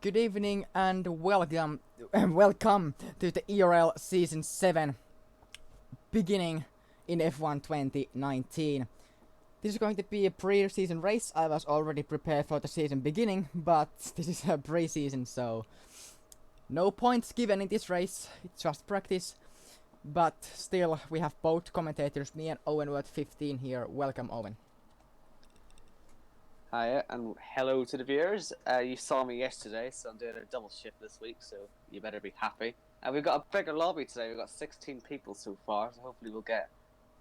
Good evening and welcome to the ERL Season 7 beginning in F1 2019. This is going to be a pre-season race. I was already prepared for the season beginning, but this is a pre-season, so no points given in this race. It's just practice. But still, we have both commentators, me and Owen Worth 15 here. Welcome, Owen. Hi, and hello to the viewers. You saw me yesterday, so I'm doing a double shift this week, so you better be happy. We've got a bigger lobby today. We've got 16 people so far, so hopefully we'll get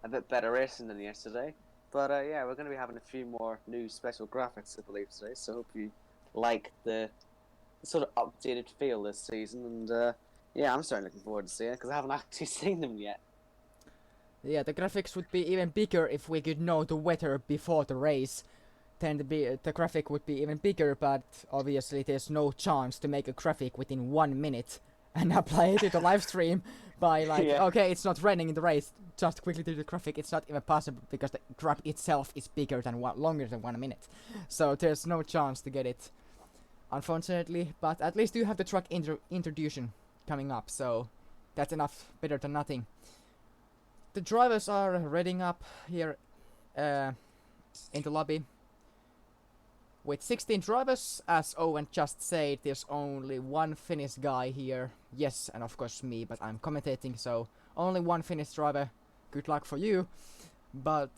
a bit better racing than yesterday. But yeah, we're going to be having a few more new special graphics, I believe, today, so I hope you like the sort of updated feel this season. And yeah, I'm starting looking forward to seeing it, because I haven't actually seen them yet. Yeah, the graphics would be even bigger if we could know the weather before the race. Then the graphic would be even bigger, but obviously there's no chance to make a graphic within 1 minute and apply it to the live stream by like, Yeah. okay, it's not raining in the race, just quickly do the graphic. It's not even possible because the graph itself is bigger than longer than 1 minute. So there's no chance to get it, unfortunately, but at least you have the track introduction coming up, so that's enough, better than nothing. The drivers are reading up here in the lobby. With 16 drivers, as Owen just said, there's only one Finnish guy here. Yes, and of course me, but I'm commentating, so only one Finnish driver. Good luck for you. But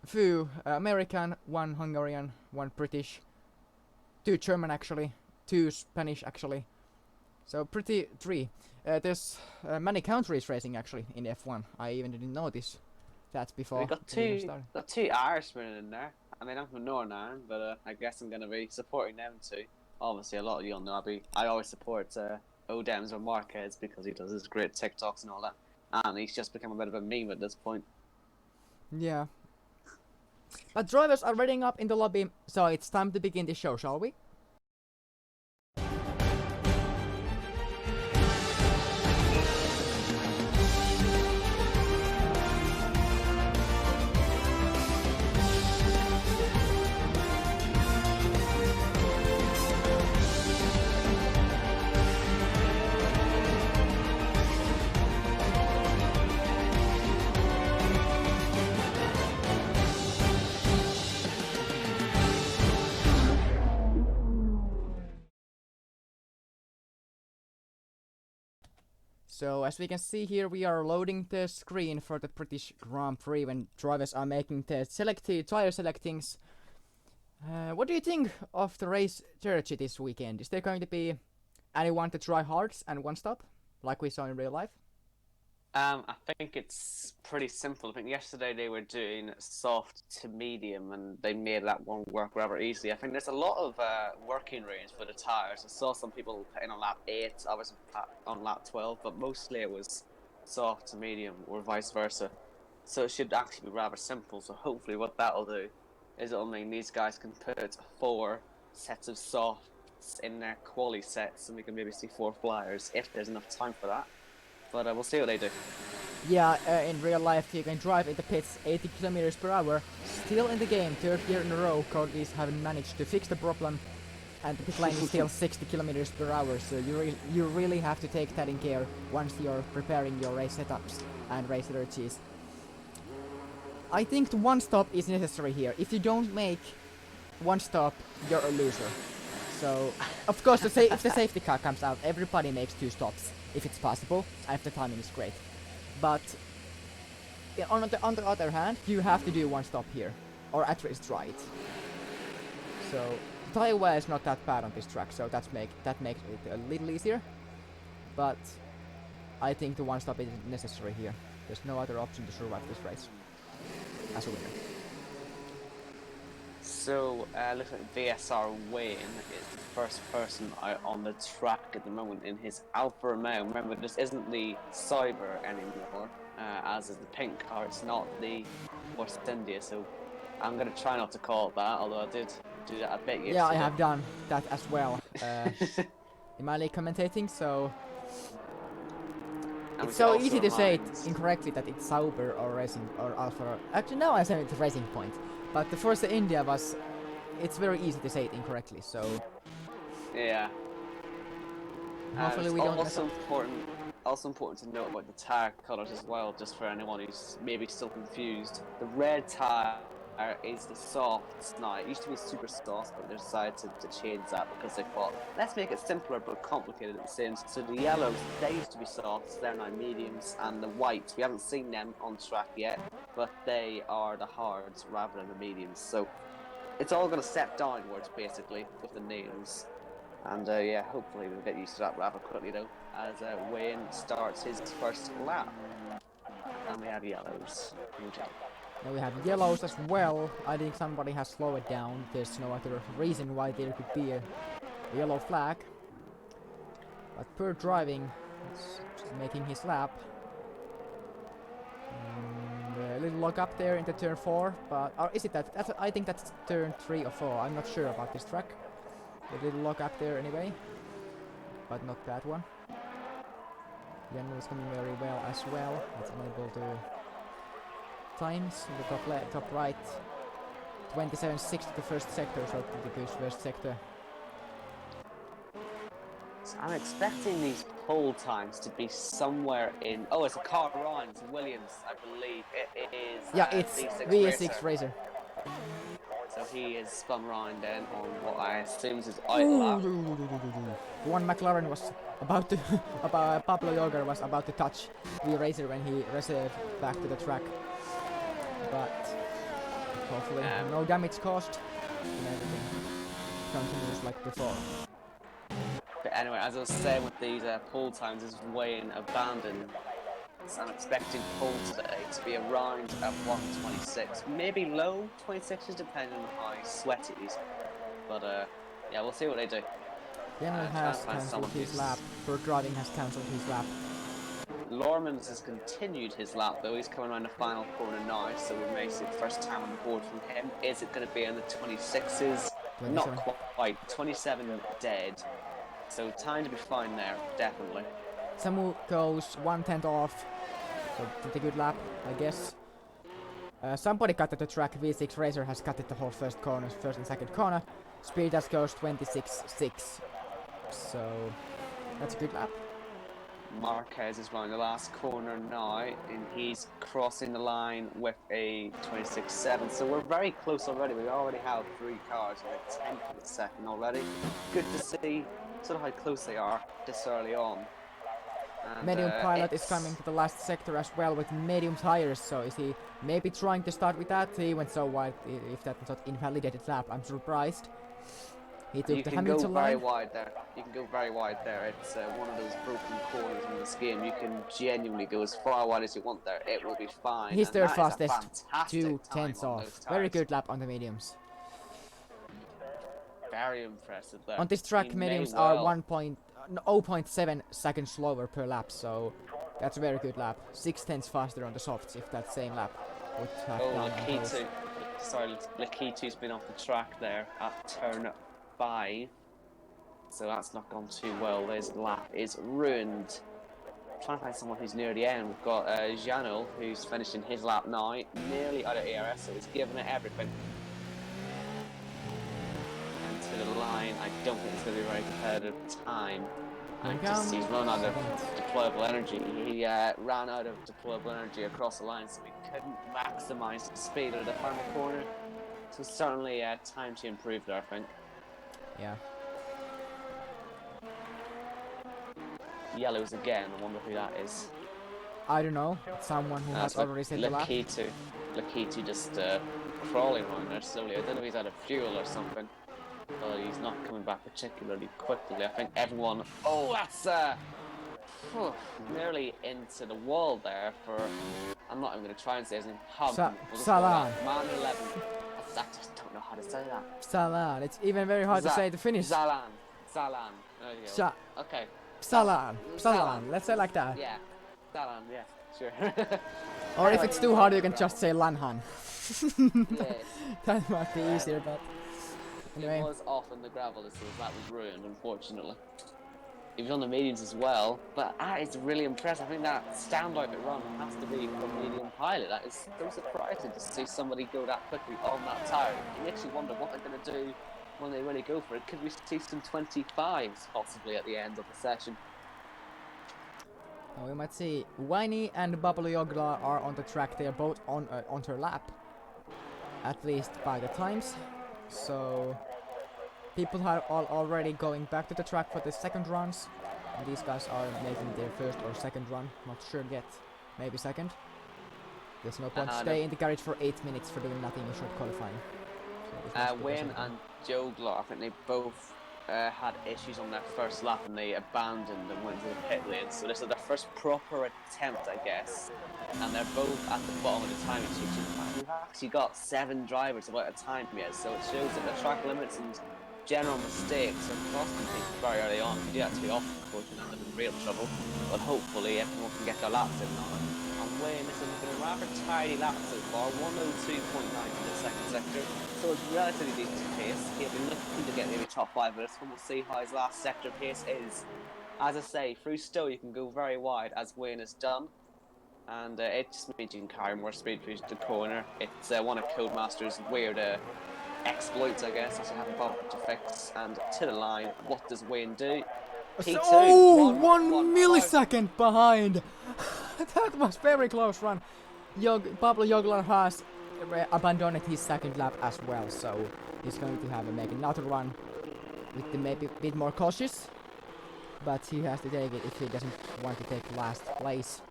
few American, one Hungarian, one British, two German actually, two Spanish actually. So pretty three. There's many countries racing actually in F1. I even didn't notice that before. We got two Irishmen in there. I mean, I'm from Northern Ireland, but I guess I'm going to be supporting them too. Obviously, a lot of you'll know I always support Odems or Marquez because he does his great TikToks and all that. And he's just become a bit of a meme at this point. Yeah. But drivers are reading up in the lobby, so it's time to begin the show, shall we? So as we can see here, we are loading the screen for the British Grand Prix when drivers are making the tire selectings. What do you think of the race strategy this weekend? Is there going to be anyone to try hards and one stop, like we saw in real life? I think it's pretty simple. I think yesterday they were doing soft to medium, and they made that one work rather easily. I think there's a lot of working range for the tires. I saw some people putting on lap 8, I was on lap 12, but mostly it was soft to medium or vice versa. So it should actually be rather simple. So hopefully what that'll do is it'll mean these guys can put 4 sets of softs in their quali sets, and we can maybe see 4 flyers if there's enough time for that. But we'll see what they do. Yeah, in real life you can drive in the pits 80 kilometers per hour. Still in the game, 3rd year in a row, Codys haven't managed to fix the problem, and the pit lane is still 60 kilometers per hour. So you really have to take that in care once you're preparing your race setups and race strategies. I think the one stop is necessary here. If you don't make one stop, you're a loser. So, of course, if the safety car comes out, everybody makes 2 stops, if it's possible, and if the timing is great. But on the other hand, you have to do one stop here, or at least try it. So, tire wear is not that bad on this track, so that makes it a little easier. But I think the one stop is necessary here. There's no other option to survive this race as a winner. So, looking at VSR Wayne is the first person out on the track at the moment in his Alfa Romeo. Remember, this isn't the Cyber anymore, as is the pink car. It's not the Force India, so I'm going to try not to call it that, although I did do that a bit yesterday. Yeah, I have done that as well in my league commentating, so it's so easy to say it incorrectly that it's Sauber or Racing or Alfa. Actually, no, I said it's Racing Point. But the Force India it's very easy to say it incorrectly, so... Yeah, Hopefully It's we don't mess also up. important to note about the tire colours as well, just for anyone who's maybe still confused. The red tire is the softs now. It used to be super soft, but they decided to change that because they thought, let's make it simpler but complicated at the same time. So the yellows, they used to be softs, they're now mediums, and the whites, we haven't seen them on track yet, but they are the hards rather than the mediums. So it's all going to step downwards, basically, with the names. And yeah, hopefully we'll get used to that rather quickly, though, as Wayne starts his first lap. And we have yellows. Now we have yellows as well. I think somebody has slowed it down. There's no other reason why there could be a yellow flag. But per driving, it's just making his lap. And a little lock up there into turn 4, but or is it that? I think that's turn 3 or 4. I'm not sure about this track. A little lock up there anyway, but not that one. Yano is coming very well as well. It's unable to times in the top right. 27.6 the first sector, so pretty good first sector. So I'm expecting these pole times to be somewhere in. Oh, it's a car around. It's Williams, I believe. It is. Yeah, it's V6 Racer. So he is spun around then on what I assume is out lap. The one McLaren was about to. Pablo Yoger was about to touch V Racer when he reserved back to the track. But hopefully no damage caused and everything continues like before. But anyway, as I was saying with these pole times, is Wayne abandoned. So I'm expecting pole today to be around at 126, maybe low 26s depending on how sweaty it is. But yeah, we'll see what they do. Yano has cancelled his lap. For driving has cancelled his lap. Lormans has continued his lap though. He's coming around the final corner now, so we may see the first time on the board from him. Is it going to be in the 26s? 27. Not quite. 27 dead. So time to be fine there, definitely. Samu goes 1/10 off, so pretty good lap, I guess. Somebody cut at the track. V6 Racer has cut it the whole first and second corner. Speed dash goes 26.6, so that's a good lap. Marquez is round the last corner now, and he's crossing the line with a 26.7. So we're very close already. We already have 3 cars with a 10th of a second already. Good to see sort of how close they are this early on. And, Medium Pilot is coming to the last sector as well with medium tires, so is he maybe trying to start with that? He went so wide. If that's not invalidated lap, I'm surprised. He took the Hamilton line. You can go very wide there. You can go very wide there. It's one of those broken corners in this game. You can genuinely go as far wide as you want there. It will be fine. He's third fastest. 2/10 off. Very good lap on the mediums. Very impressive there. On this track, mediums are 0.7 seconds slower per lap, so that's a very good lap. 6/10 faster on the softs if that same lap would have done. Lakitu's been off the track there at turn 5, so that's not gone too well. His lap is ruined. I'm trying to find someone who's near the end. We've got Jano, who's finishing his lap now, nearly out of ERS, so he's giving it everything. And to the line, I don't think it's going to be a very competitive time. He's run out of deployable energy. He ran out of deployable energy across the line, so he couldn't maximise the speed of the final corner. So certainly time to improve there, I think. Yeah. Yellows again. I wonder who that is. I don't know. Someone who has already said the lap. Lakitu just crawling around there slowly. I don't know if he's out of fuel or something. But he's not coming back particularly quickly. I think everyone... Oh, that's nearly into the wall there for... I'm not even going to try and say his name. Salan. Man 11. I just don't know how to say that. Salan. It's even very hard to say the finish. Salan. There you go. Okay. Salan. Let's say like that. Yeah. Salan, yeah. Sure. Or if it's too hard, you can just say Lanhan. Yes. That might be easier, but... Anyway. He was off in the gravel, so that was ruined, unfortunately. He was on the mediums as well, but that is really impressive. I think that standout run has to be from Medium Pilot. That is so surprising to see somebody go that quickly on that tyre. It makes you wonder what they're going to do when they really go for it. Could we see some 25s possibly at the end of the session? We might see Winey and Bubbly Ogla are on the track. They are both on their lap, at least by the times. So people are already going back to the track for the second runs. And these guys are making their first or second run. Not sure yet. Maybe second. There's no point to stay in the garage for 8 minutes for doing nothing in short qualifying. So Wayne and Jogler, I think they both had issues on their first lap and they abandoned and went to the pit lane. So this is their first proper attempt, I guess. And they're both at the bottom of the timing sheet. We've actually got 7 drivers without a time yet, so it shows that the track limits and general mistakes are costing people very early on. If you do that too often, of course, you're in real trouble. But hopefully everyone can get their laps in now. And Wayne has been a rather tidy lap so far, 102.9 in the second sector. So it's relatively decent pace. He'll be looking to get maybe top 5 of this one. We'll see how his last sector pace is. As I say, through Stowe you can go very wide, as Wayne has done. And it just means you can carry more speed through the corner. It's one of Codemaster's weird exploits, I guess, as you have a bump to fix. And to the line, what does Wayne do? P2. Oh, one millisecond behind. That was very close run. Pablo Joglar has abandoned his second lap as well, so he's going to have to make another run with the maybe a bit more cautious. But he has to take it if he doesn't want to take last place.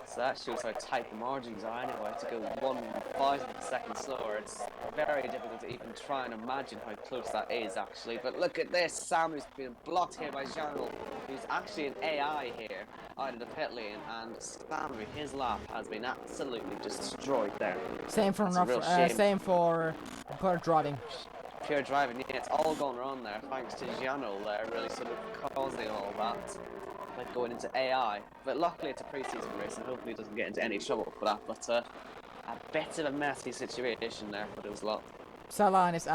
So that shows how tight the margins are anyway, to go 1/5 of a second slower. It's very difficult to even try and imagine how close that is actually. But look at this, Sam has been blocked here by Janel, who's actually an AI here out of the pit lane, and Sam, his lap has been absolutely destroyed there. Same for pure driving. Pure driving, yeah, it's all gone wrong there, thanks to Janel there, really sort of causing all that. Like going into AI, but luckily it's a pre-season race and hopefully it doesn't get into any trouble for that. But a bit of a messy situation there for those lot. Salan is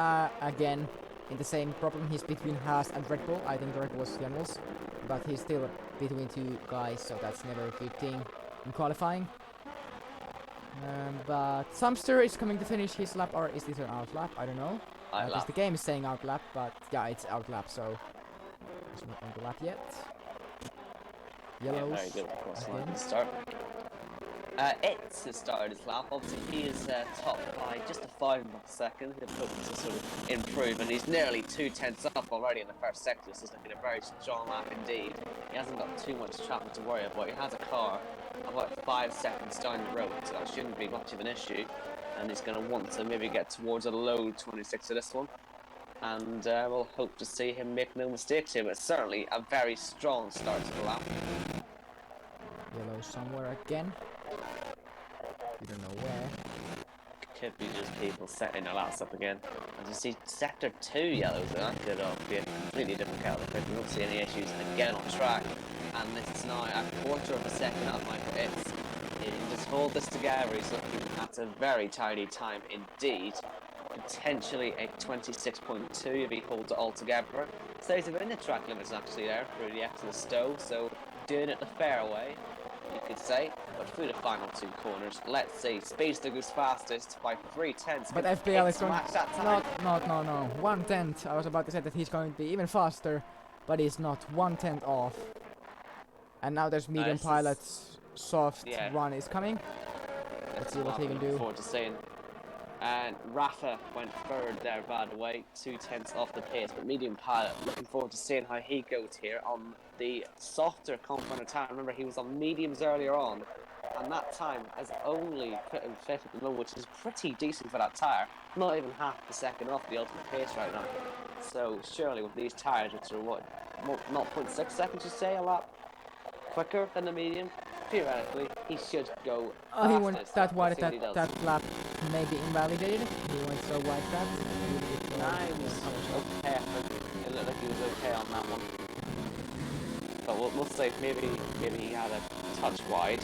again in the same problem. He's between Haas and Red Bull. I think Red Bull was Janel's, but he's still between 2 guys, so that's never a good thing in qualifying. But Sumster is coming to finish his lap, or is this an out lap? I don't know. Because the game is saying out lap, but yeah, it's out lap, so it's not on the lap yet. Yellows. Yeah, very good, of course, to start. It's has started his lap. Obviously, he is topped by just a 5 second. He's hoping to sort of improve, and he's nearly 2/10 up already in the first sector. So it's looking a very strong lap indeed. He hasn't got too much traffic to worry about. He has a car about 5 seconds down the road, so that shouldn't be much of an issue. And he's going to want to maybe get towards a low 26 of this one. And we'll hope to see him make no mistakes here, but certainly a very strong start to the lap. Yellow somewhere again. You don't know where. Could be just people setting their laps up again. As you see, sector 2 yellows, and that could be a completely different kettle of fish. We don't see any issues again on track. And this is now a 1/4 of a second out my hits. He can just hold this together. He's looking at a very tidy time indeed. Potentially a 26.2 if he holds it all together. So he's within the track limits actually there through the X and the Stowe, so doing it the fair way, you could say. But through the final 2 corners, let's see. Speedster goes fastest by 3/10. But FPL is going no 1/10. I was about to say that he's going to be even faster, but he's not 1/10 off. And now there's medium pilot's soft run is coming. Let's see what he can do. Forward to seeing. And Rafa went third there, by the way, 2/10 off the pace. But medium pilot, looking forward to seeing how he goes here on the softer compound tire. Remember, he was on mediums earlier on, and that time has only put him 5th at the moment, which is pretty decent for that tire. Not even half a second off the ultimate pace right now. So surely with these tires, which are what, 0.6 seconds, you say, a lap quicker than the medium, theoretically he should go he went that wide that lap may be invalidated. He went so wide that he was okay. It looked like he was okay on that one, but we'll see. Maybe he had a touch wide.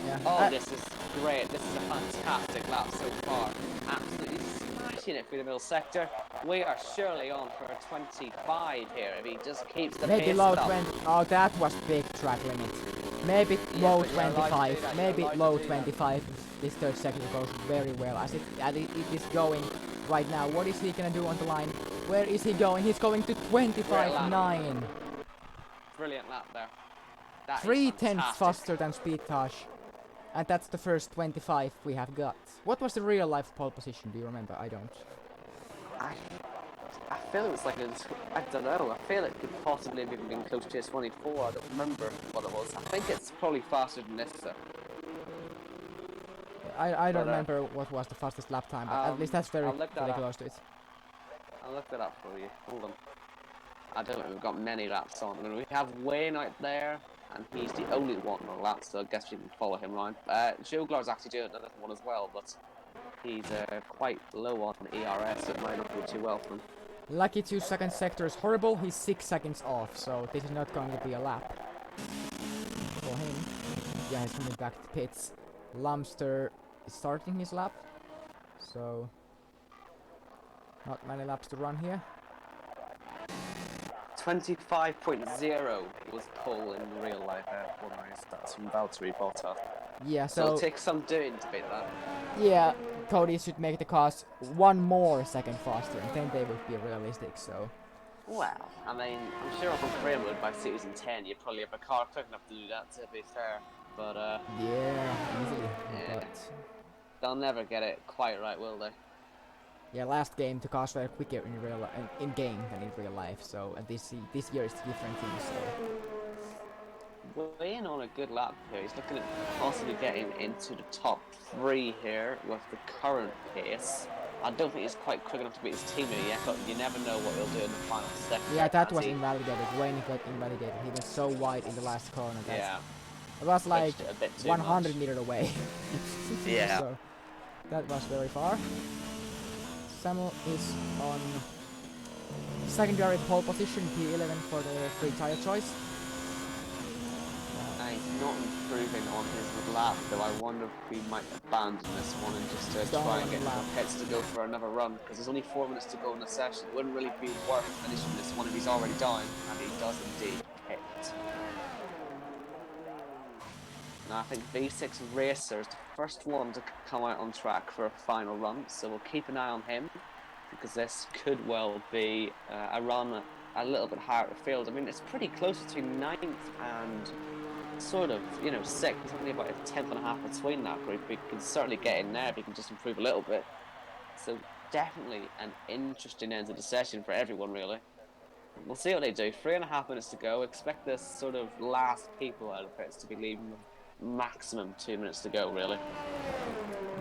Yeah. Oh, this is great. This is a fantastic lap so far. Absolutely smashing it through the middle sector. We are surely on for a 25 here if he just keeps the maybe pace low up. 20. Oh, that was big track limit. Maybe low 25. Maybe low 25. This third sector goes very well as it is going right now. What is he gonna do on the line? Where is he going? He's going to 25.9. Brilliant lap there. That is 3/10 fantastic. faster than Speedtage. And that's the first 25 we have got. What was the real life pole position? Do you remember? I don't. I feel it was like I don't know. I feel it could possibly have even been close to a 24. I don't remember what it was. I think it's probably faster than this though. I don't remember what was the fastest lap time, but at least that's very close to it. I'll look that up for you. Hold on. I don't think we've got many laps on. I mean, we have Wayne out there, and he's the only one on laps, so I guess you can follow him around. Joe Glar's actually doing another one as well, but he's quite low on ERS, so it might not go too well for him. Lucky 2-second sector is horrible. He's 6 seconds off, so this is not going to be a lap for him. Yeah, he's coming back to pits. Lumster is starting his lap, so not many laps to run here. 25.0 was pole in real life F1 race. That's from Valtteri Bottas. Yeah, So it'll take some doing to beat that. Yeah, Cody should make the cars 1 more second faster, and then they would be realistic. So. Well, I mean, I'm sure on Greenwood by season 10 you'd probably have a car quick enough to do that, to be fair. But yeah, easily. yeah. But They'll never get it quite right, will they? yeah, last game the cars were quicker in real in game than in real life. So and this year is different things. So. Wayne on a good lap here. He's looking at possibly getting into the top 3 here with the current pace. I don't think he's quite quick enough to beat his teammate yet, but you never know what he'll do in the final sector. Yeah, that was invalidated. Wayne got invalidated. He went so wide in the last corner. Yeah. It was like a bit too 100 much. meters away. Yeah. So that was very far. Samuel is on secondary pole position, P11 for the free tire choice. He's not improving on his lap, though. I wonder if we might abandon this one and just try and get the pits to go for another run, because there's only 4 minutes to go in the session. It wouldn't really be worth finishing this one if he's already down, and he does indeed pit. Now I think V6 Racer is the first one to come out on track for a final run, so we'll keep an eye on him, because this could well be a run a little bit higher at the field. I mean, it's pretty close between 9th and sort of, 6th. There's only about a 10th and a half between that group. We can certainly get in there if we can just improve a little bit. So definitely an interesting end of the session for everyone, really. We'll see what they do. 3.5 minutes to go. Expect the sort of last people out of pits to be leaving with maximum 2 minutes to go, really.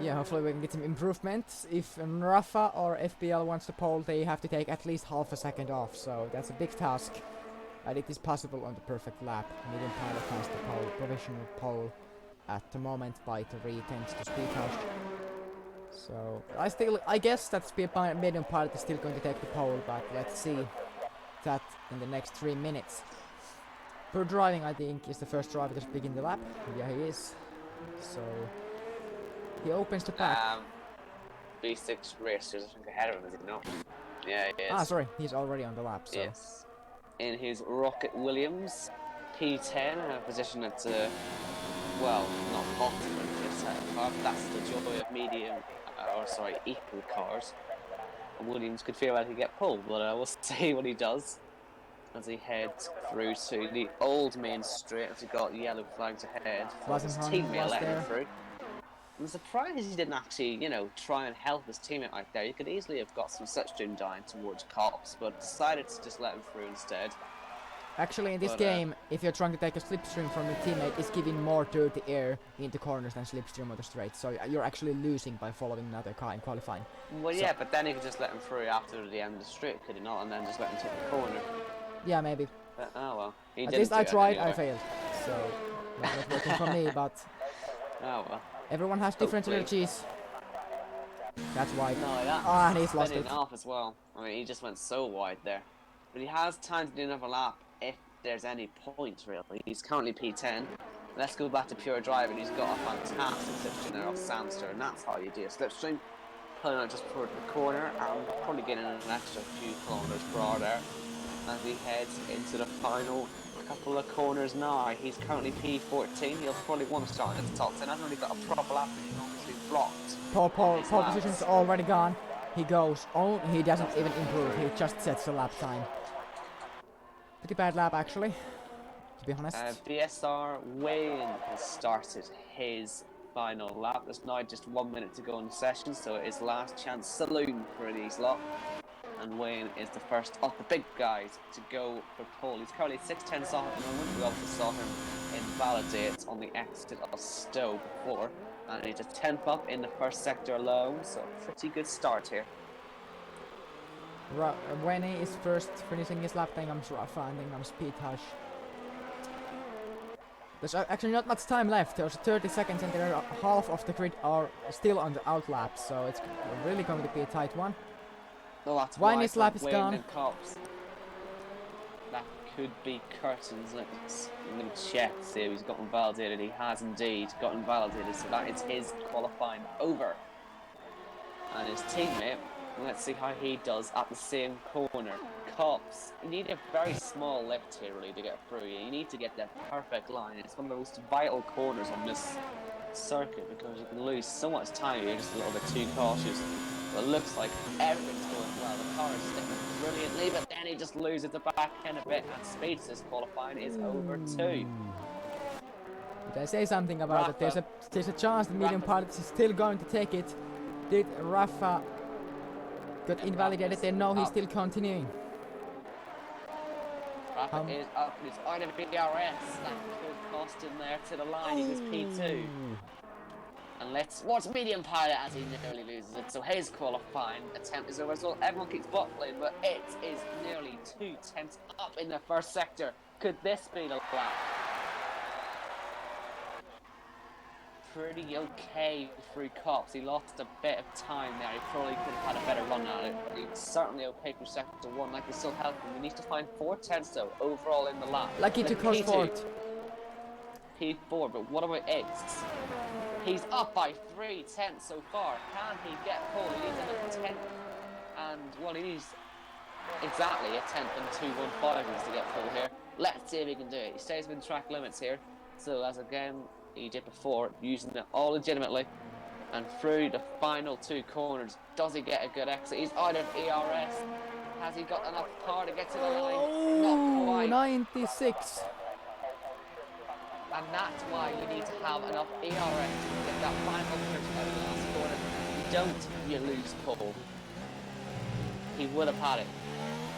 Yeah, hopefully we can get some improvements. If Rafa or FPL wants to pole, they have to take at least half a second off, so that's a big task. And it is possible on the perfect lap. Medium pilot has the pole, professional pole at the moment by 3/10 to Speedtage. So I guess that medium pilot is still going to take the pole, but let's see that in the next 3 minutes. Per driving, I think, is the first driver to begin the lap. Yeah, he is. So he opens the pack. V6 Racers, I think, ahead of him, is he not? Yeah, he is. Ah, sorry, he's already on the lap. So. Yes. In his Rocket Williams P10, a position at, well, not bottom in his car, but that's the joy of medium, equal cars. And Williams could feel like he could get pulled, but we'll see what he does as he heads through to the old main straight, as he got yellow flags ahead for his teammate letting him through. I'm surprised he didn't actually, try and help his teammate out there. He could easily have got some slipstream down towards cops, but decided to just let him through instead. Actually, in this game, if you're trying to take a slipstream from your teammate, it's giving more dirty air into corners than slipstream on the straight. So you're actually losing by following another car in qualifying. Well, yeah, but then he could just let him through after the end of the straight, could he not? And then just let him take the corner. Yeah, maybe. But, oh well. At least I tried, I failed. So, not working for me, but... Oh well. Everyone has different energies. That's why. No, that's and he's lost it. off as well. I mean, he just went so wide there. But he has time to do another lap if there's any point, really. He's currently P10. Let's go back to pure driving. He's got a fantastic slipstream there off Sandster, and that's how you do a slipstream. Pulling out just toward the corner and probably getting an extra few kilometers per hour there as he heads into the final couple of corners now. He's currently P14. He'll probably want to start in the top 10. Hasn't really got a proper lap, but he's obviously blocked. Pole position's already gone. he goes on, he doesn't even improve, he just sets a lap time. Pretty bad lap actually, to be honest. BSR Wayne has started his final lap. There's now just 1 minute to go in the session, so it is last chance saloon for these lot. And Wayne is the first of the big guys to go for pole. He's currently 6:10 off at the moment. We also saw him invalidate on the exit of Stowe before. And he's a 10th up in the first sector alone, so a pretty good start here. When he is first finishing his lap, then comes Rafa and then comes Pitash. There's actually not much time left. There's 30 seconds and there are half of the grid are still on the outlap, so it's really going to be a tight one. Well, that's when his lap is Wayne gone. And Cops. That could be curtains. I'm going to check, see if he's got invalidated. He has indeed got invalidated, so that is his qualifying over. And his teammate, let's see how he does at the same corner. Cops, you need a very small lift here really to get through. You need to get that perfect line. It's one of the most vital corners on this circuit because you can lose so much time if you're just a little bit too cautious. But it looks like everything's going well. The car is sticking brilliantly, but then he just loses the back end a bit, and Speedster's qualifying is over too. Did I say something about it? There's a chance the medium pilot is still going to take it. Did Rafa got invalidated? Then no, he's still continuing. Rafa is up, he's out of BRS. That could cost him there to the line. He was P2. And let's watch medium pilot as he nearly loses it. So his qualifying attempt is over as well. Everyone keeps bottling, but it is nearly 2/10 up in the first sector. Could this be the lap? Pretty okay through Cops. He lost a bit of time there. He probably could have had a better run at it. He's certainly okay through sector 1. Like, he's still helping. We need to find 4/10 though overall in the lap. Lucky to cross forward. P4, but what about X? He's up by 3/10 so far. Can he get pole? He needs another 10. And, well, he needs exactly a 10th and 2:15 to get pole here. Let's see if he can do it. He stays within track limits here. So, as again he did before, using it all legitimately. And through the final 2 corners, does he get a good exit? He's out of ERS. Has he got enough power to get to the line? Not quite. 96. And that's why you need to have enough ERS to get that final push out of the last corner. You don't, you lose pole. He would have had it.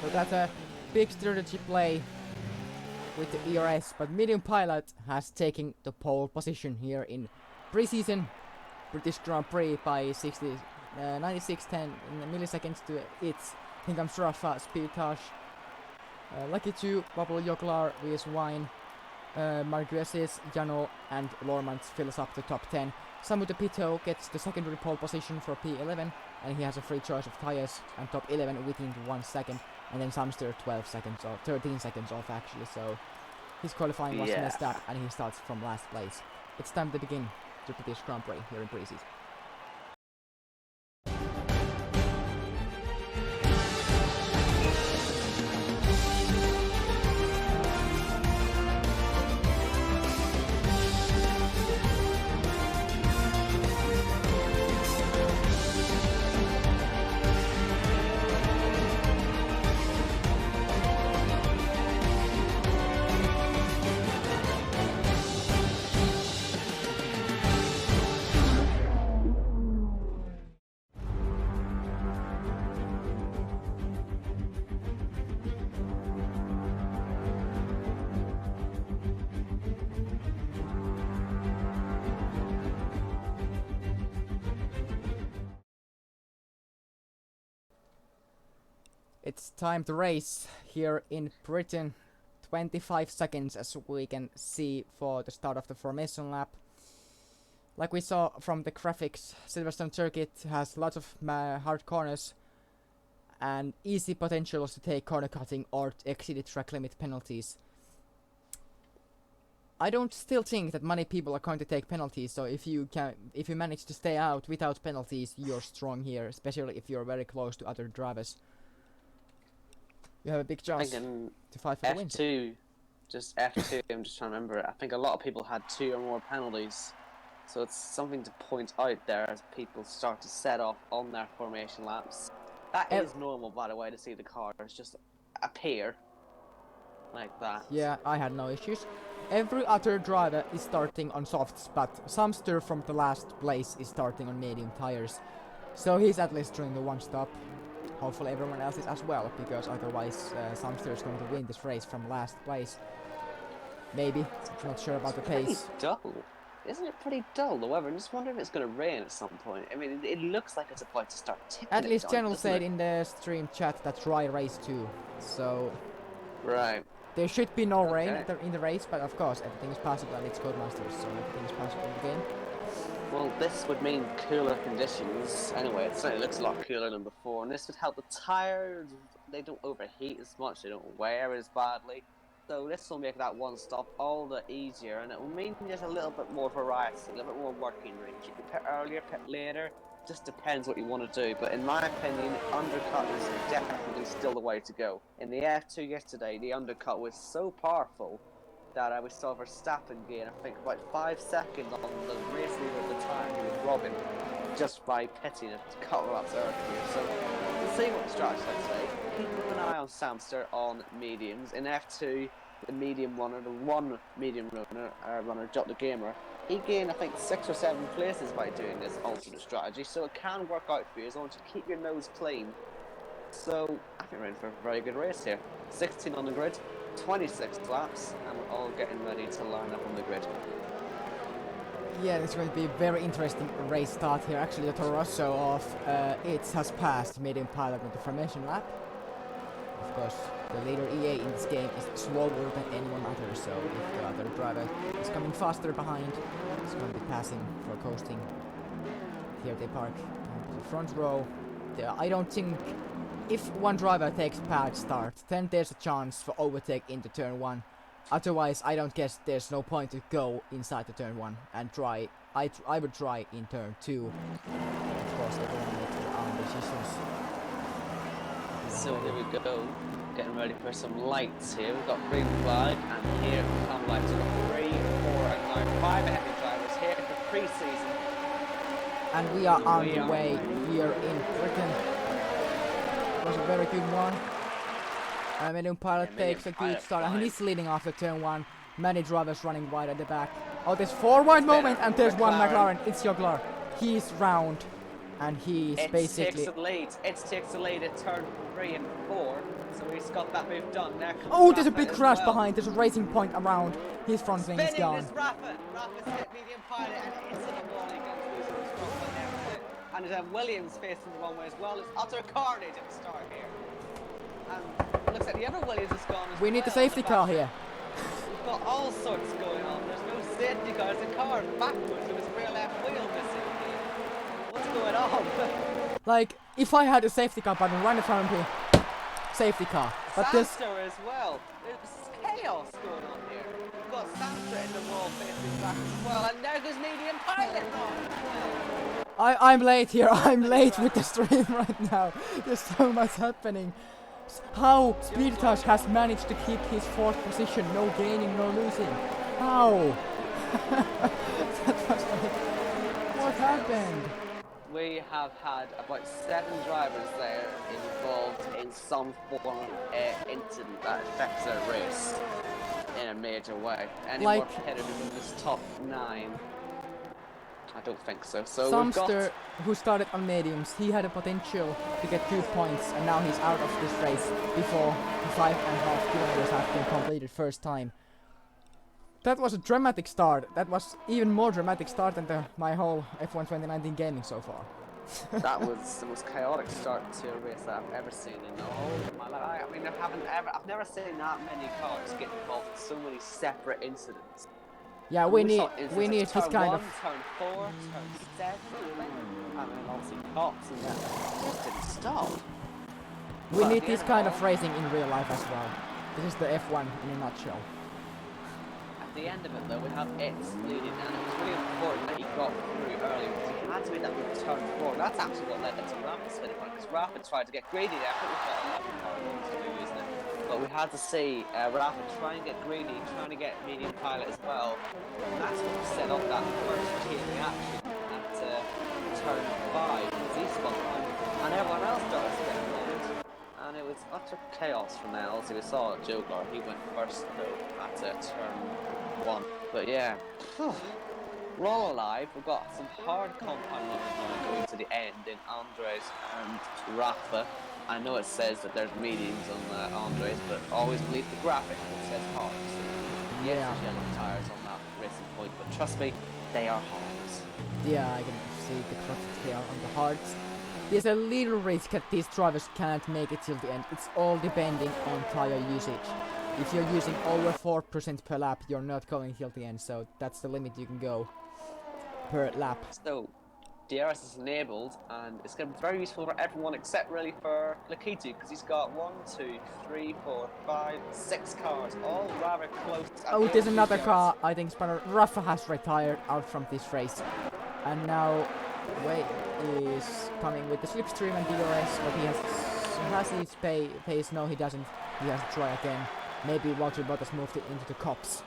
So that's a big strategy play with the ERS, but medium pilot has taken the pole position here in pre-season British Grand Prix by 96.10 milliseconds to its. Here comes Rafa, Speedtash, Lucky 2, Bubble Joklar, VS Wine, Margueses, Jano and Lormans fills up the top 10. Samu de Pito gets the secondary pole position for P11 and he has a free choice of tyres and top 11 within 1 second, and then Samster 12 seconds or 13 seconds off actually, so his qualifying was messed up and he starts from last place. It's time to begin the British Grand Prix here in pre-season. It's time to race here in Britain. 25 seconds as we can see for the start of the formation lap. Like we saw from the graphics, Silverstone circuit has lots of hard corners and easy potentials to take corner cutting or exceed track limit penalties. I don't still think that many people are going to take penalties, so if you manage to stay out without penalties, you're strong here, especially if you're very close to other drivers. You have a big chance to fight for the win. F2, just F2, I'm just trying to remember it. I think a lot of people had 2 or more penalties So it's something to point out there as people start to set off on their formation laps. That is normal, by the way, to see the cars just appear like that. Yeah, I had no issues. Every other driver is starting on softs, but Samster from the last place is starting on medium tires. So he's at least doing the one stop. Hopefully everyone else is as well, because otherwise Samster is going to win this race from last place. Maybe, not sure about the pace. Dull. Isn't it pretty dull, the weather? I just wonder if it's going to rain at some point. I mean, it looks like it's about to start tipping. At least General said in the stream chat that dry race too, so... Right. There should be no rain in the race, but of course everything is possible and it's Codemasters, so everything is possible in the game. Well, this would mean cooler conditions. Anyway, it certainly looks a lot cooler than before, and this would help the tires. They don't overheat as much, they don't wear as badly. So this will make that one stop all the easier, and it will mean there's a little bit more variety, a little bit more working range. You can pit earlier, pit later, just depends what you want to do. But in my opinion, undercut is definitely still the way to go. In the F2 yesterday, the undercut was so powerful that we saw Verstappen gain, I think, about 5 seconds on the race leader at the time, who was Robin, just by pitting a couple laps earlier. So we'll see what the strategy is today. Keep an eye on Samster on mediums. In F2, the medium runner, the one medium runner, Jot the Gamer, he gained, I think, 6 or 7 places by doing this alternate strategy, so it can work out for you as long as you keep your nose clean. So I think we're in for a very good race here. 16 on the grid, 26 laps, and we're all getting ready to line up on the grid. Yeah, it's going to be a very interesting race start here. Actually, the Toro Rosso of it has passed medium pilot on the formation lap. Of course, the leader EA in this game is slower than anyone other, so if the other driver is coming faster behind, it's going to be passing for coasting. Here they park in the front row. I don't think if one driver takes bad start, then there's a chance for overtake into turn 1. Otherwise, I don't guess there's no point to go inside the turn 1 and try. I would try in turn 2. Of course, they're going to make their own decisions. So here we go, getting ready for some lights here. We've got green flag, and here come lights. We've got 3, 4, and now 5 heavy drivers here for pre-season. And we are on the way here in Britain. It was a very good one. Medium pilot takes a good start, and he's leading after turn 1. Many drivers running wide at the back. Oh, there's 4 wide moment, and there's one McLaren. It's Joglar. He's round, and he's basically... It takes the lead at turn 3 and 4, so he's got that move done. Oh, there's a big crash behind. There's a racing point around. His front wing is gone. Rafa's hit medium pilot, and it's in the wall. He goes losing his front wing there. And there's Williams facing the wrong way as well. It's utter carnage at the start here. And it looks like the other Williams is gone as well. We need the safety car here. We've got all sorts going on. There's no safety car. There's a car backwards with his rear left wheel missing here. What's going on? Like, if I had a safety car button right in front of me, safety car. But this as well. There's chaos going on here. We've got Samster in the wall facing back as well. And there goes medium pilot on. I'm late here. I'm late with the stream right now. There's so much happening. How Speedtouch has managed to keep his 4th position, no gaining, no losing. How? That was like, what happened? We have had about 7 drivers there involved in some form of incident that affects their race in a major way. Any more competitive in this top 9? I don't think so. So Samster, who started on mediums, he had a potential to get 2 points, and now he's out of this race before the 5.5 kilometers have been completed first time. That was a dramatic start. That was even more dramatic start than my whole F1 2019 gaming so far. That was the most chaotic start to a race that I've ever seen in the whole of my life. I mean, I've never seen that many cars get involved in so many separate incidents. Yeah, we need this kind of... Turn 4, turn 7, I mean, obviously cops and that just didn't stop. We need this kind of racing in real life as well. This is the F1 in a nutshell. At the end of it though, we have It's leading, and it was really important that he got through early because he had to make that move to turn 4. That's actually what led to Rafa's spinning one, because Rafa tried to get greedy there. I think we've got 11 car to do, isn't it? but we had to see Rafa try and get greedy, trying to get medium pilot as well. And that's what set up that first chain reaction at turn 5, because he spun on, and everyone else started spinning on. And it was utter chaos from there. Also, we saw Joker, he went first though at turn 1. But yeah, we're all alive. We've got some hard compound runners now going to the end in Andres and Rafa. I know it says that there's mediums on Andres, but always believe the graphic that says hard. So yes, there's yellow tyres on that racing point, but trust me, they are hards. Yeah, I can see the graphics here on the hards. There's a little risk that these drivers can't make it till the end. It's all depending on tire usage. If you're using over 4% per lap, you're not going till the end, so that's the limit you can go per lap. So, DRS is enabled, and it's going to be very useful for everyone except really for Lakitu, because he's got 1, 2, 3, 4, 5, 6 cars, all rather close. Oh, there's another car. I think Spanner Rafa has retired out from this race, and now Wade is coming with the slipstream and DRS, but he has his pace. No, he doesn't. He has to try again. Maybe Walter Bottas moved it into the cops.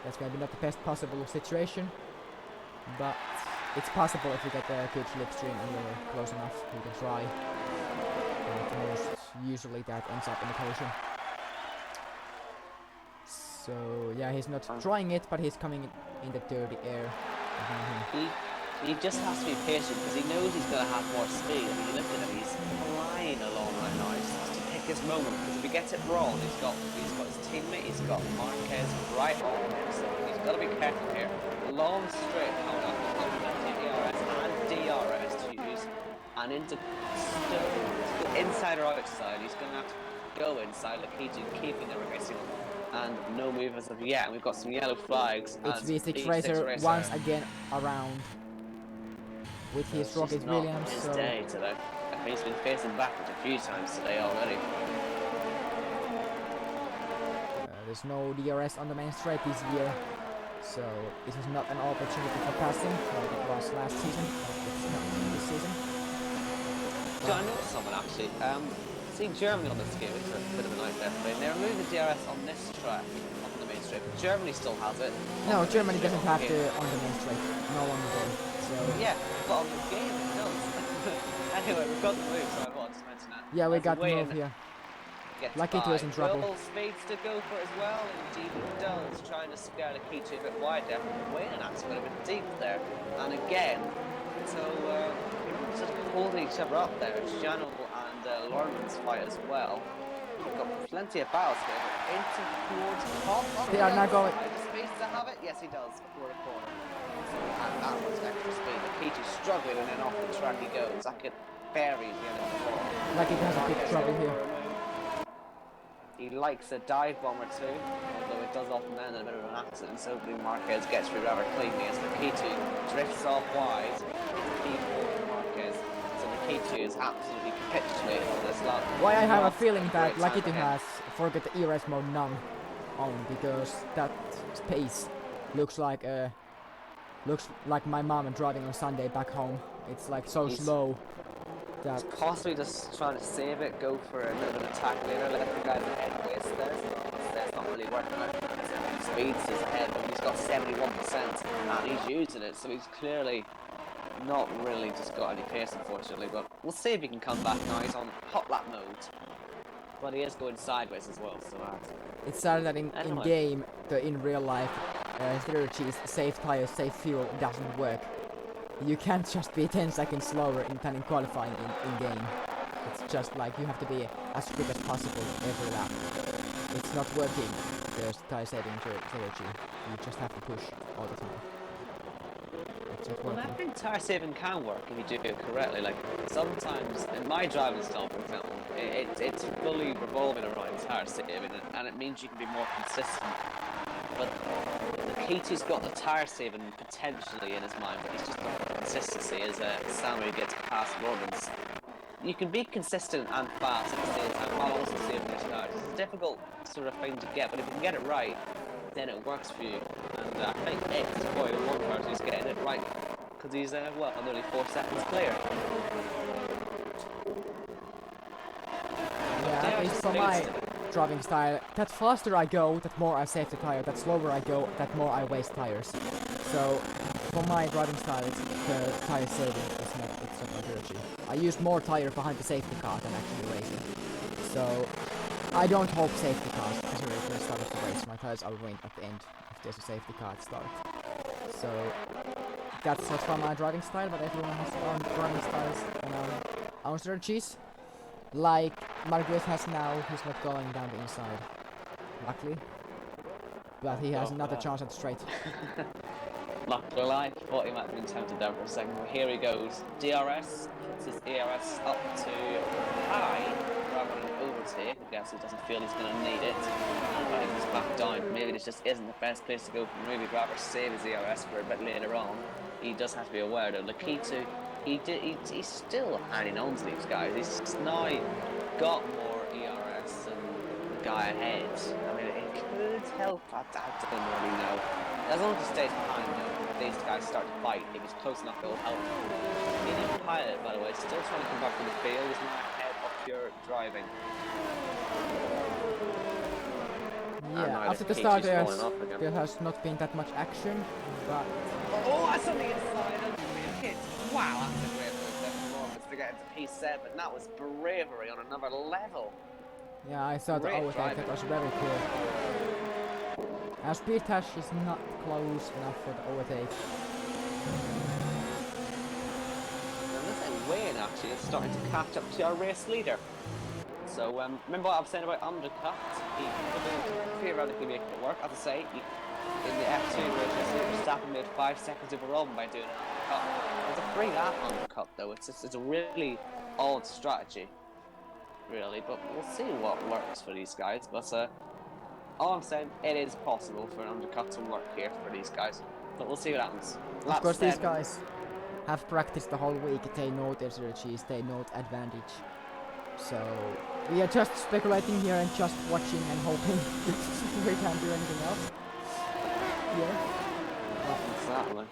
That's maybe not the best possible situation, but it's possible if you get a good slipstream and you're close enough, you can try. And most usually that ends up in the collision. So yeah, he's not trying it, but he's coming in the dirty air. He just has to be patient because he knows he's going to have more speed. I mean, you look at him, he's flying along right now. He just has to pick his moment, because if he gets it wrong, he's got his teammate, he's got Marquez right on him, so he's got to be careful here. Long straight coming up with DRS and DRS to use, and into inside or outside. He's going to have to go inside Lakitu, keeping the racing. And no move as of yet, and we've got some yellow flags. It's V6 Racer once again around with his Rocket Williams. His day today. I think he's been facing backwards a few times today already. There's no DRS on the main straight this year, so this is not an opportunity for passing like it was last season. It's not this season. So I know someone actually. Seeing Germany on this game, it's a bit of a nightmare today. And they removed the DRS on this track, on the main straight, but Germany still has it. No, Germany doesn't have to on the main straight. No on the game. So yeah, but on the game it does. Anyway, we've got the move, so I wanted to mention that. Yeah, we got the move here. Lakitu is in trouble. Will Speeds to go for it as well, indeed he does, trying to scare Lakitu a bit wider. Wayne and Axe went a bit deep there, and again, so just holding each other up there. Jano and Lorman's fight as well. We've got plenty of battles here, but into towards the top. They are now going. Space to have it? Yes, he does. Before the corner. And that was extra speed. Lakitu's struggling, and then off the track he goes. That could bury the end of the ball. Like it has a big trouble here. He likes a dive bomb or two, although it does often end in a bit of an accident. So hopefully Marquez gets through rather cleanly as Lakitu drifts off wide. Marquez. So Lakitu is absolutely capitulating on this lap. Why I have a feeling that Lakitu has forgot the ERS mode none on, because that pace looks like my mom driving on Sunday back home. It's like so slow. That he's possibly just trying to save it, go for a bit of an attack later, let the guy ahead waste there. That's not really working out. Speeds is ahead, but he's got 71%, and he's using it, so he's clearly not really just got any pace, unfortunately. But we'll see if he can come back now. He's on hot lap mode, but he is going sideways as well. So it's sad that in game, in real life, strategies, save tires, save fuel doesn't work. You can't just be 10 seconds slower than in qualifying in game. It's just like you have to be as quick as possible every lap. It's not working, the tire saving strategy. You just have to push all the time. It's not working. Well, I think tire saving can work if you do it correctly. Like sometimes in my driving style, for example, it's fully revolving around tire saving, and it means you can be more consistent. But Lakitu's got the tire saving potentially in his mind, but he's just not the consistency as Sammy gets past Robbins. You can be consistent and fast at the same time while also saving your tires. It's a difficult sort of thing to get, but if you can get it right, then it works for you. And I think X is probably the one person who's getting it right, because he's nearly 4 seconds clear. Yeah, at least for my driving style. That faster I go, that more I save the tire. That slower I go, that more I waste tires. So for my driving style, the tire saving is not my strategy. I use more tire behind the safety car than actually racing. So I don't hope safety cars necessarily at the start of the race. My tires are ruined at the end if there's a safety car at start. So that's not from my driving style, but everyone has their own driving styles and own strategies. Like Marquez has now, he's not going down the inside, luckily. But he has another chance at the straight. Not gonna lie, thought he might have been tempted there for a second, but here he goes. DRS puts his ERS up to high rather than overtake. I guess he doesn't feel he's gonna need it. But he goes back down. Maybe this just isn't the best place to go for him. Maybe he'd rather save his ERS for a bit later on. He does have to be aware though. Lakitu, he's still hanging on to these guys. He's just now got more ERS than the guy ahead. I mean, it could help. I don't really know. As long as he stays behind though, these guys start to fight. If he's close enough, it'll help. Indian Pilot, by the way, still trying to come back from the field. He's not ahead of pure driving. Yeah, after the start there has not been that much action, but... Oh, I saw the inside of me hit. Wow, that's a great performance to get into P7. That was bravery on another level. Yeah, I saw the overtake, that was very cool. Our speed dash is not close enough for the overtake. And this is Wayne actually is starting to catch up to our race leader. So remember what I was saying about undercut? He could theoretically make it work. As I say, in the F2 race, Verstappen made 5 seconds overall by doing an undercut. It's a 3-lap undercut though. It's a really odd strategy, really. But we'll see what works for these guys. But all I'm saying, it is possible for an undercut to work here for these guys. But we'll see what happens. Of course, these guys have practiced the whole week. They know their strategies. They know the advantage. So we are just speculating here and just watching and hoping we can't do anything else. Yeah. Exactly.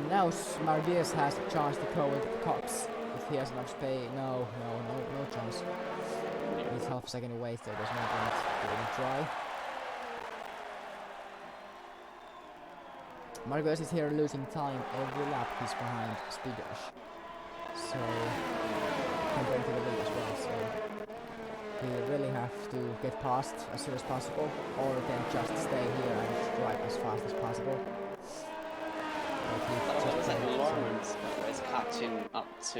Now Marquez has a chance to go into the cops if he has enough space. No chance. He's half a second away, so there's no point to even try. Marquez is here losing time every lap. He's behind Speed Dash, so compared to the lead as well. So we really have to get past as soon as possible, or then just stay here and drive as fast as possible. Lawrence is catching up to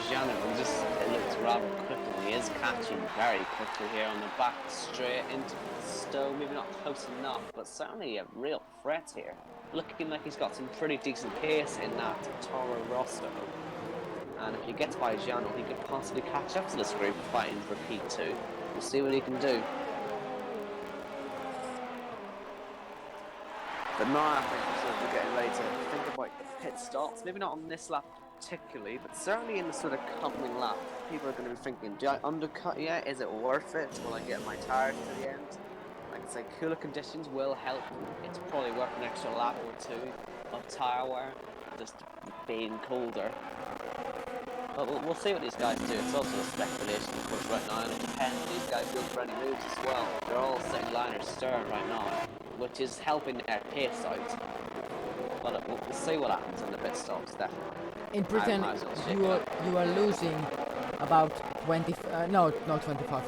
Jano. It looks rather quickly. He is catching very quickly here on the back straight into Stowe. Maybe not close enough, but certainly a real threat here. Looking like he's got some pretty decent pace in that Toro Rosso. And if he gets by Jano, he could possibly catch up to this group fighting for P2. We'll see what he can do. But now I think we're getting ready to think about the pit stops. Maybe not on this lap particularly, but certainly in the sort of coming lap. People are going to be thinking, do I undercut yet? Is it worth it? Will I get my tires to the end? Like I say, cooler conditions will help. It's probably worth an extra lap or two of tyre wear, just being colder. But we'll see what these guys do. It's also a speculation, of course, right now, and it depends on these guys go for any moves as well. They're all sitting liner stern right now, which is helping their pace out. But we'll see what happens on the pit stops, definitely. In Britain, you are losing about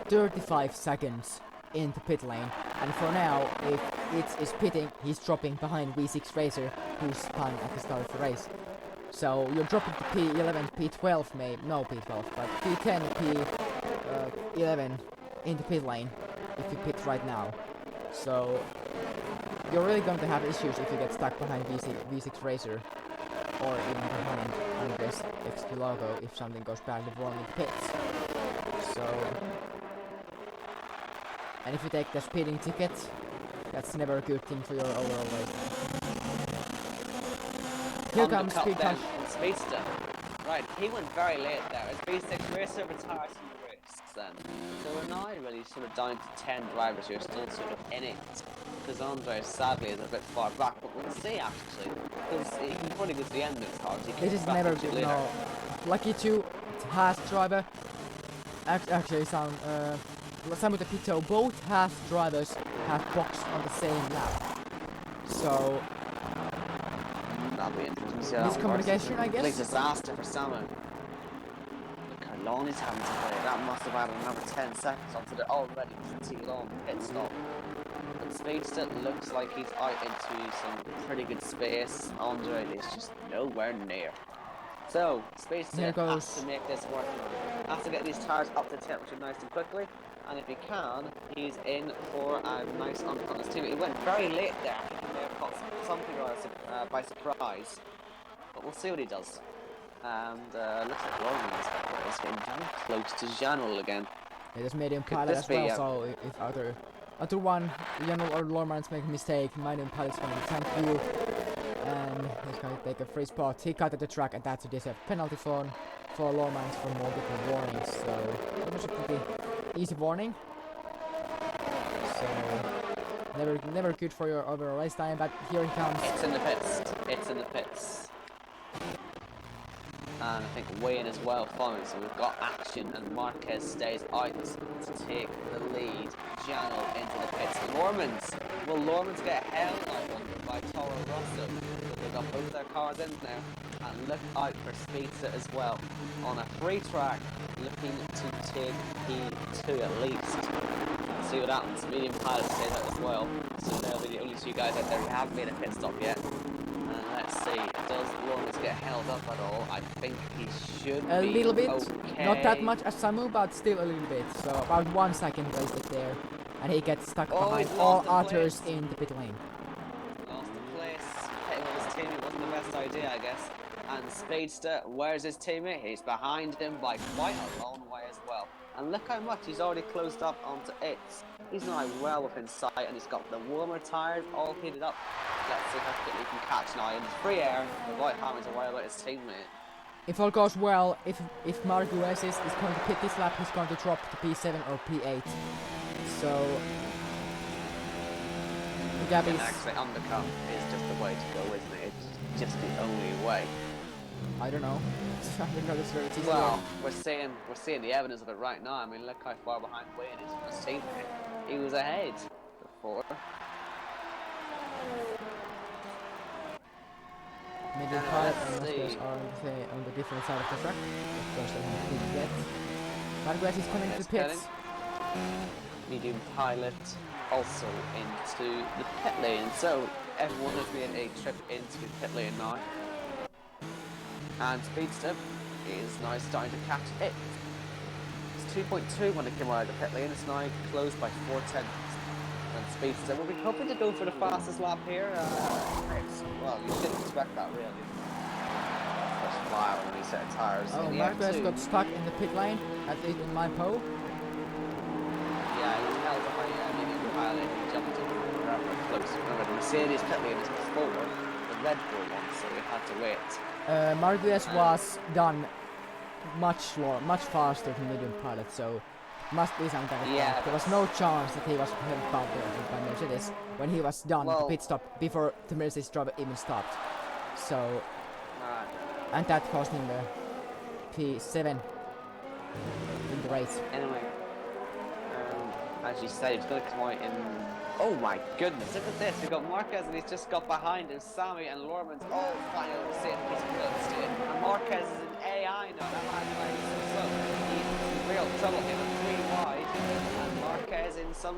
35 seconds in the pit lane, and for now, if it is pitting, he's dropping behind V6 Racer, who's spun at the start of the race. So you're dropping to P11, P12 maybe, no P12, but P10, P11 in the pit lane if you pit right now. So you're really going to have issues if you get stuck behind V6 Racer, or even behind Andres XQ logo if something goes badly wrong in the pits. So, and if you take the speeding ticket, that's never a good thing for your overall race. Here comes Speed Dash. Speedster. Right, he went very late there. As V6 Racer retires from the race then. So we're now really sort of down to 10 drivers who are still sort of in it. Because Andres sadly is a bit far back, but we'll see actually. Because he probably goes to the end of his card. This is never good. No. Lucky to Haas driver, actually Samu the Pito, both Haas drivers have boxed on the same lap. So That'll be interesting to see how that miscommunication, works. I Complete guess. disaster for Samu. Look how long he's having to play. That must have added another 10 seconds onto the already pretty long pit stop. But Speedster looks like he's out into some pretty good space. Andre is just nowhere near. So, Speedster has to make this work. Has to get these tires up to temperature nice and quickly. And if he can, he's in for a nice undercut on his team. He went very late there. He may have caught something by surprise. But we'll see what he does. And looks like Roman is getting very close to Janul again. Yeah, there's medium pilot as well, so if either one, Janul or Lormans make a mistake, medium pilot's going to thank you. And he's going to take a free spot. He cut at the track, and that's a deserved penalty for Lormans for multiple warnings. So it was a pretty easy warning. So never good for your overall race time. But here he comes. It's in the pits. It's in the pits. And I think weigh in as well following, so we've got action, and Marquez stays out to take the lead. Janel into the pits. Will Lormans get held by Toro Rosso? They've got both their cars in now, and look out for Speedster as well on a free track, looking to take P2 at least. Let's see what happens. Medium pilot stays out as well, so they'll be the only two guys out there who haven't made a pit stop yet. Let's see, does Lawrence get held up at all? I think he should a be little bit, okay. Not that much as Samu, but still a little bit. So about 1 second wasted there, and he gets stuck behind all others in the pit lane. Lost the place, hitting with his teammate wasn't the best idea, I guess. And Speedster, where's his teammate? He's behind him by quite a long way as well. And look how much he's already closed up onto it. He's now well within sight, and he's got the warmer tyres all heated up. Let's see how quickly he can catch now in free air without having to worry about his teammate. If all goes well, if Marguez is going to pit this lap, he's going to drop to P7 or P8. So the gap is... Actually, undercut is just the way to go, isn't it? It's just the only way. I don't know. I don't know this very easy. Well, we're seeing the evidence of it right now. I mean, look how far behind Wayne is from his teammate. He was ahead before. Medium pilot and Marquez are on the different side of the track. Of course, they have pit yet. Marquez is coming to the pits. Medium pilot also into the pit lane. So everyone has made a trip into the pit lane now. And Speedster is now starting to catch it. It's 2.2 when it came out of the pit lane. It's now closed by 4/10. And Speedster will be hoping to go for the fastest lap here. Well, you shouldn't expect that really. First fire when we set tyres. Oh, Marquez got stuck in the pit lane, at least in my pole. Yeah, he was held by medium pilot. He jumped in rather close. Remember, the Mercedes pit lane is before the Red Bull one, so we had to wait. Marquez was done much faster than medium pilot, so must be some kind of fault. There was no chance that he was held back by Mercedes when he was done the pit stop before the Mercedes driver even stopped. So, and that cost him the P7 in the race. Anyway, as you said, he's going to come out in... Oh my goodness, look at this. We've got Marquez and he's just got behind him. Sammy and Lorman's all flying over the same piece of real estate. And Marquez is an AI now. That man's playing so slow. He's in real trouble here with 3 wide. And Marquez in some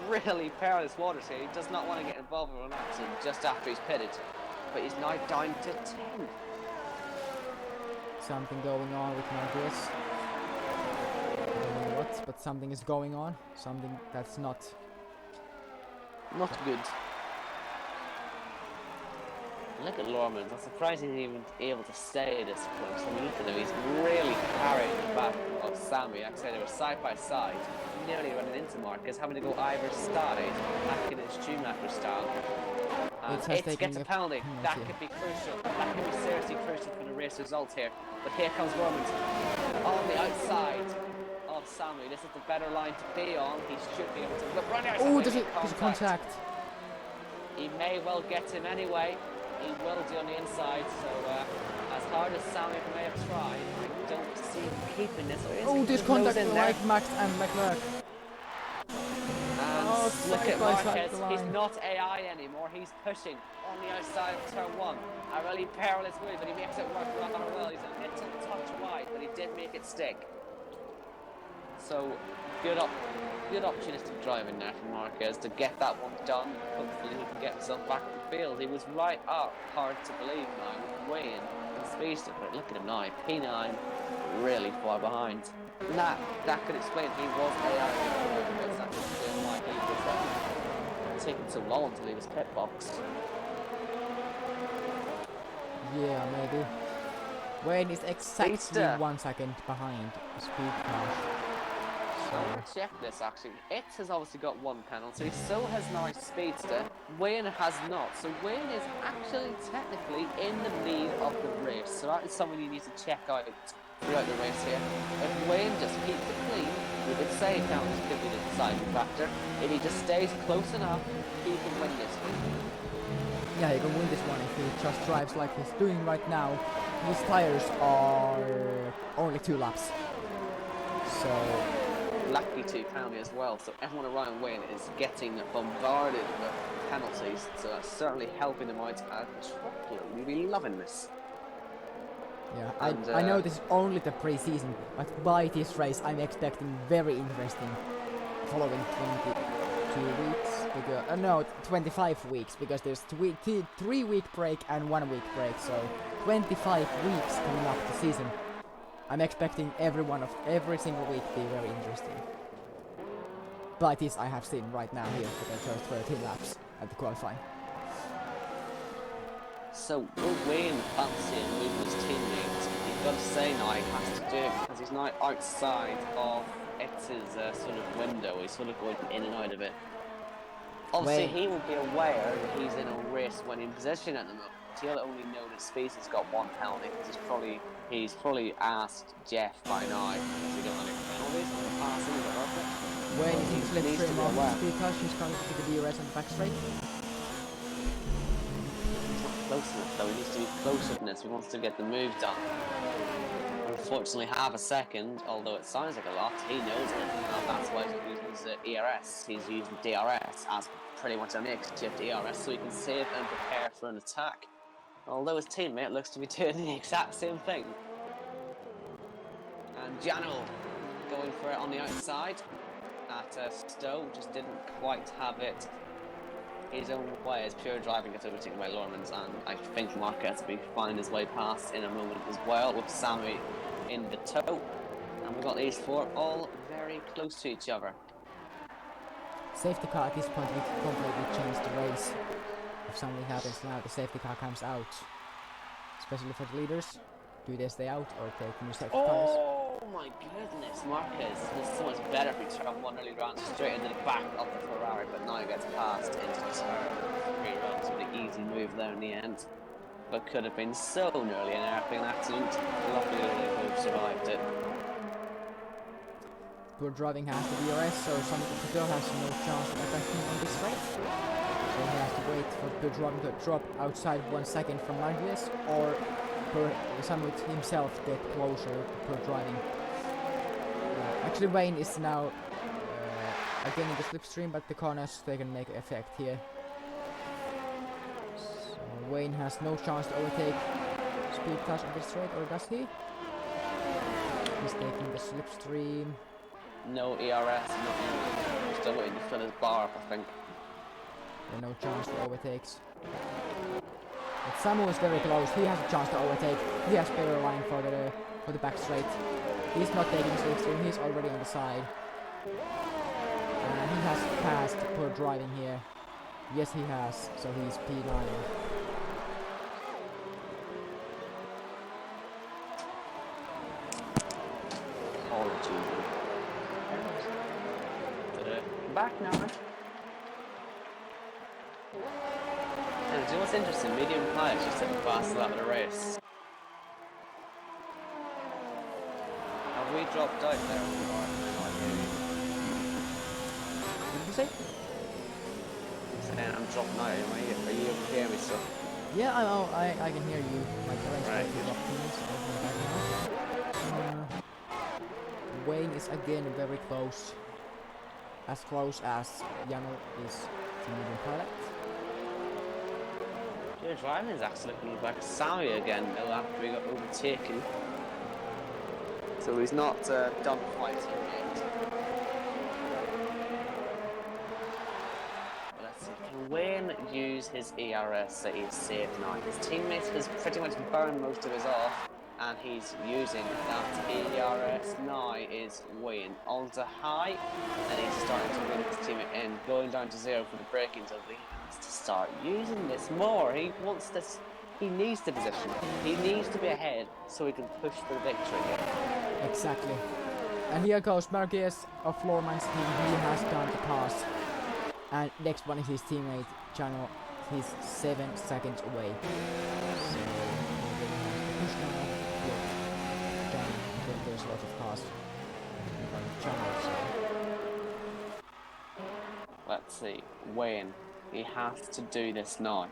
really perilous waters here. He does not want to get involved with an accident just after he's pitted. But he's now down to 10. Something going on with Marquez. I don't know what, but something is going on. Something that's not good. Look at Lormans. I'm surprised he's even able to stay this close. I mean, look at him. He's really carrying the back of Sammy. Like I said, they were side by side, nearly running into Marquez, having to go either side, acting in Schumacher style. It gets a penalty. That could be crucial. That could be seriously crucial for the race results here. But here comes Lormans on the outside of Sammy. This is the better line to be on. He should be able to whip right out. Oh, there's a contact. He may well get him anyway. He will do on the inside, so as hard as Sammy may have tried, I don't see keeping this. Oh, this contact like Max and Leclerc. And look at Marquez, he's not AI anymore, he's pushing on the outside of turn 1. A really perilous move, but he makes it work rather well. He's a little touch wide, but he did make it stick. So, good opportunistic driving there from Marquez to get that one done. Hopefully he can get himself back in the field. He was right up, hard to believe now, with Wayne and Speedster, but look at him now, P9 really far behind. And that could explain he was AI because that could explain why he was taking so long to leave his pit box. Yeah, maybe. Wayne is exactly 1 second behind Speed Car. So check this actually. It has obviously got 1 penalty, so has now Speedster. Wayne has not. So Wayne is actually technically in the lead of the race. So that is something you need to check out throughout the race here. If Wayne just keeps it clean, we could say penalties could be the deciding factor. If he just stays close enough, he can win this one. Yeah, he can win this one if he just drives like he's doing right now. His tires are only 2 laps. So lucky to penalty as well, so everyone around Wayne is getting bombarded with penalties, so that's certainly helping them out. We'll be loving this. Yeah, I know this is only the pre-season, but by this race I'm expecting very interesting following 22 weeks, because, no, 25 weeks, because there's 3-week break and 1 week break, so 25 weeks coming up the season. I'm expecting every single week to be very interesting. But this I have seen right now here for the first 13 laps at the qualifying. So will Wayne fancy and move his teammates? You've got to say now he has to do it because he's now outside of X's sort of window. He's sort of going in and out of it. Obviously he will be aware that he's in a race winning position at the moment. He'll only know that Space has got 1 penalty because he's probably asked Jeff by now if he got any penalties on the passing or whatever. When he slipstream off the speed car, she's coming to the DRS on the back straight. He's not close enough though, he needs to be closer than this. He wants to get the move done. Unfortunately, half a second, although it sounds like a lot, he knows it, and that's why he's using his ERS. He's using DRS as pretty much a makeshift ERS so he can save and prepare for an attack. Although his teammate looks to be doing the exact same thing. And Jano going for it on the outside at Stowe, just didn't quite have it his own way as pure driving gets overtaken by Lormans, and I think Marquez will be finding his way past in a moment as well with Sammy in the tow. And we've got these 4 all very close to each other. Safety car at this point will completely change the race. If something happens now, the safety car comes out. Especially for the leaders. Do they stay out or take new safety cars? Oh my goodness, Marquez was so much better if he turned 1 early round straight into the back of the Ferrari, but now he gets passed into the turn. 3 runs with an easy move there in the end. But could have been so nearly an airplane accident. Luckily they both survived it. Poor driving has the DRS, so Samuel has no chance of attacking on this straight. So he has to wait for the driving to drop outside 1 second from Marquez, or for Samuel himself get closer to driving. Actually Wayne is now again in the slipstream, but the corners they can make effect here. So Wayne has no chance to overtake Speed Touch on this straight, or does he? He's taking the slipstream. No ERS, nothing. Still waiting to fill his bar up, I think. And no chance for overtakes. But Samu is very close. He has a chance to overtake. He has better line for the back straight. He's not taking slipstream. He's already on the side. And he has passed poor driving here. Yes, he has. So he's P9. Back now. And do you know what's interesting? Medium players just took the fast lap of the race. Have we dropped out there? What did you say? Saying I'm dropping out. Are you able to hear me still? Yeah, I can hear you. My current right. is up to me, so I'll come back now. Wayne is again very close. As close as Jano is to medium pilot. Your driving is actually looking like Sally again though after he got overtaken. So he's not done fighting yet. But let's see, can Wayne use his ERS that he's saved now? His teammate has pretty much burned most of his off, and he's using that ERS now. Is Wayne onto high, and he's starting to win his teammate in, going down to 0 for the braking, so he has to start using this more. He wants this, he needs the position, he needs to be ahead so he can push for the victory here. Exactly. And here goes Marquez of Florman's team. He has done the pass. And next one is his teammate, Jano. He's 7 seconds away. So, push now. Yeah. Then there's a lot of pass. Let's see, Wayne, he has to do this now.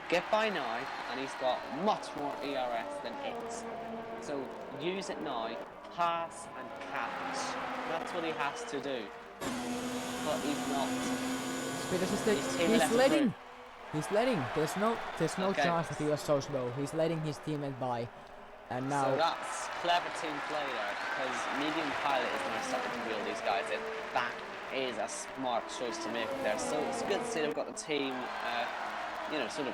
Get by now, and he's got much more ERS than it. So use it now, pass and catch. That's what he has to do. But he's not. He's letting. He's letting. There's no Okay. chance that he was so slow. He's letting his teammate by. And now. So that's clever team play there, because medium pilot is now starting to reel these guys in. That is a smart choice to make there. So it's good to see they've got the team, sort of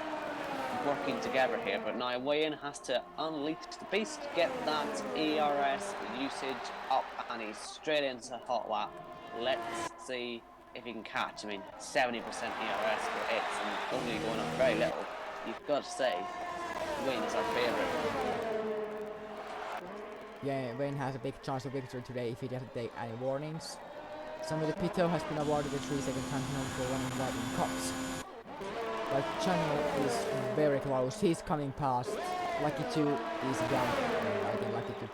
working together here. But now Wayne has to unleash the beast, get that ERS usage up, and he's straight into hot lap. Let's see if he can catch. I mean, 70% ERS for it, and only going up very little. You've got to say, Wayne is our favourite. Yeah, Wayne has a big chance of victory today if he doesn't take any warnings. Samuel Pito has been awarded the 3-second time penalty for running right in cops. But Channel is very close. He's coming past. Lucky 2 is down. I think Lucky 2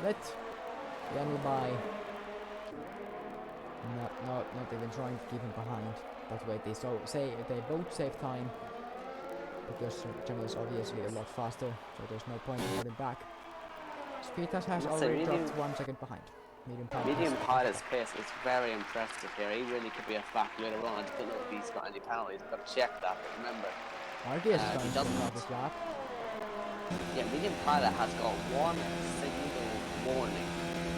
let Daniel by. Not even trying to keep him behind. That's why so they both save time, because Channel is obviously a lot faster, so there's no point in holding back. Speedtest has already dropped 1 second behind. Medium pilot's pace is very impressive here. He really could be a factor later on. I don't know if he's got any penalties. I've got to check that, but remember, he doesn't have this lap. Yeah, medium pilot has got one single warning.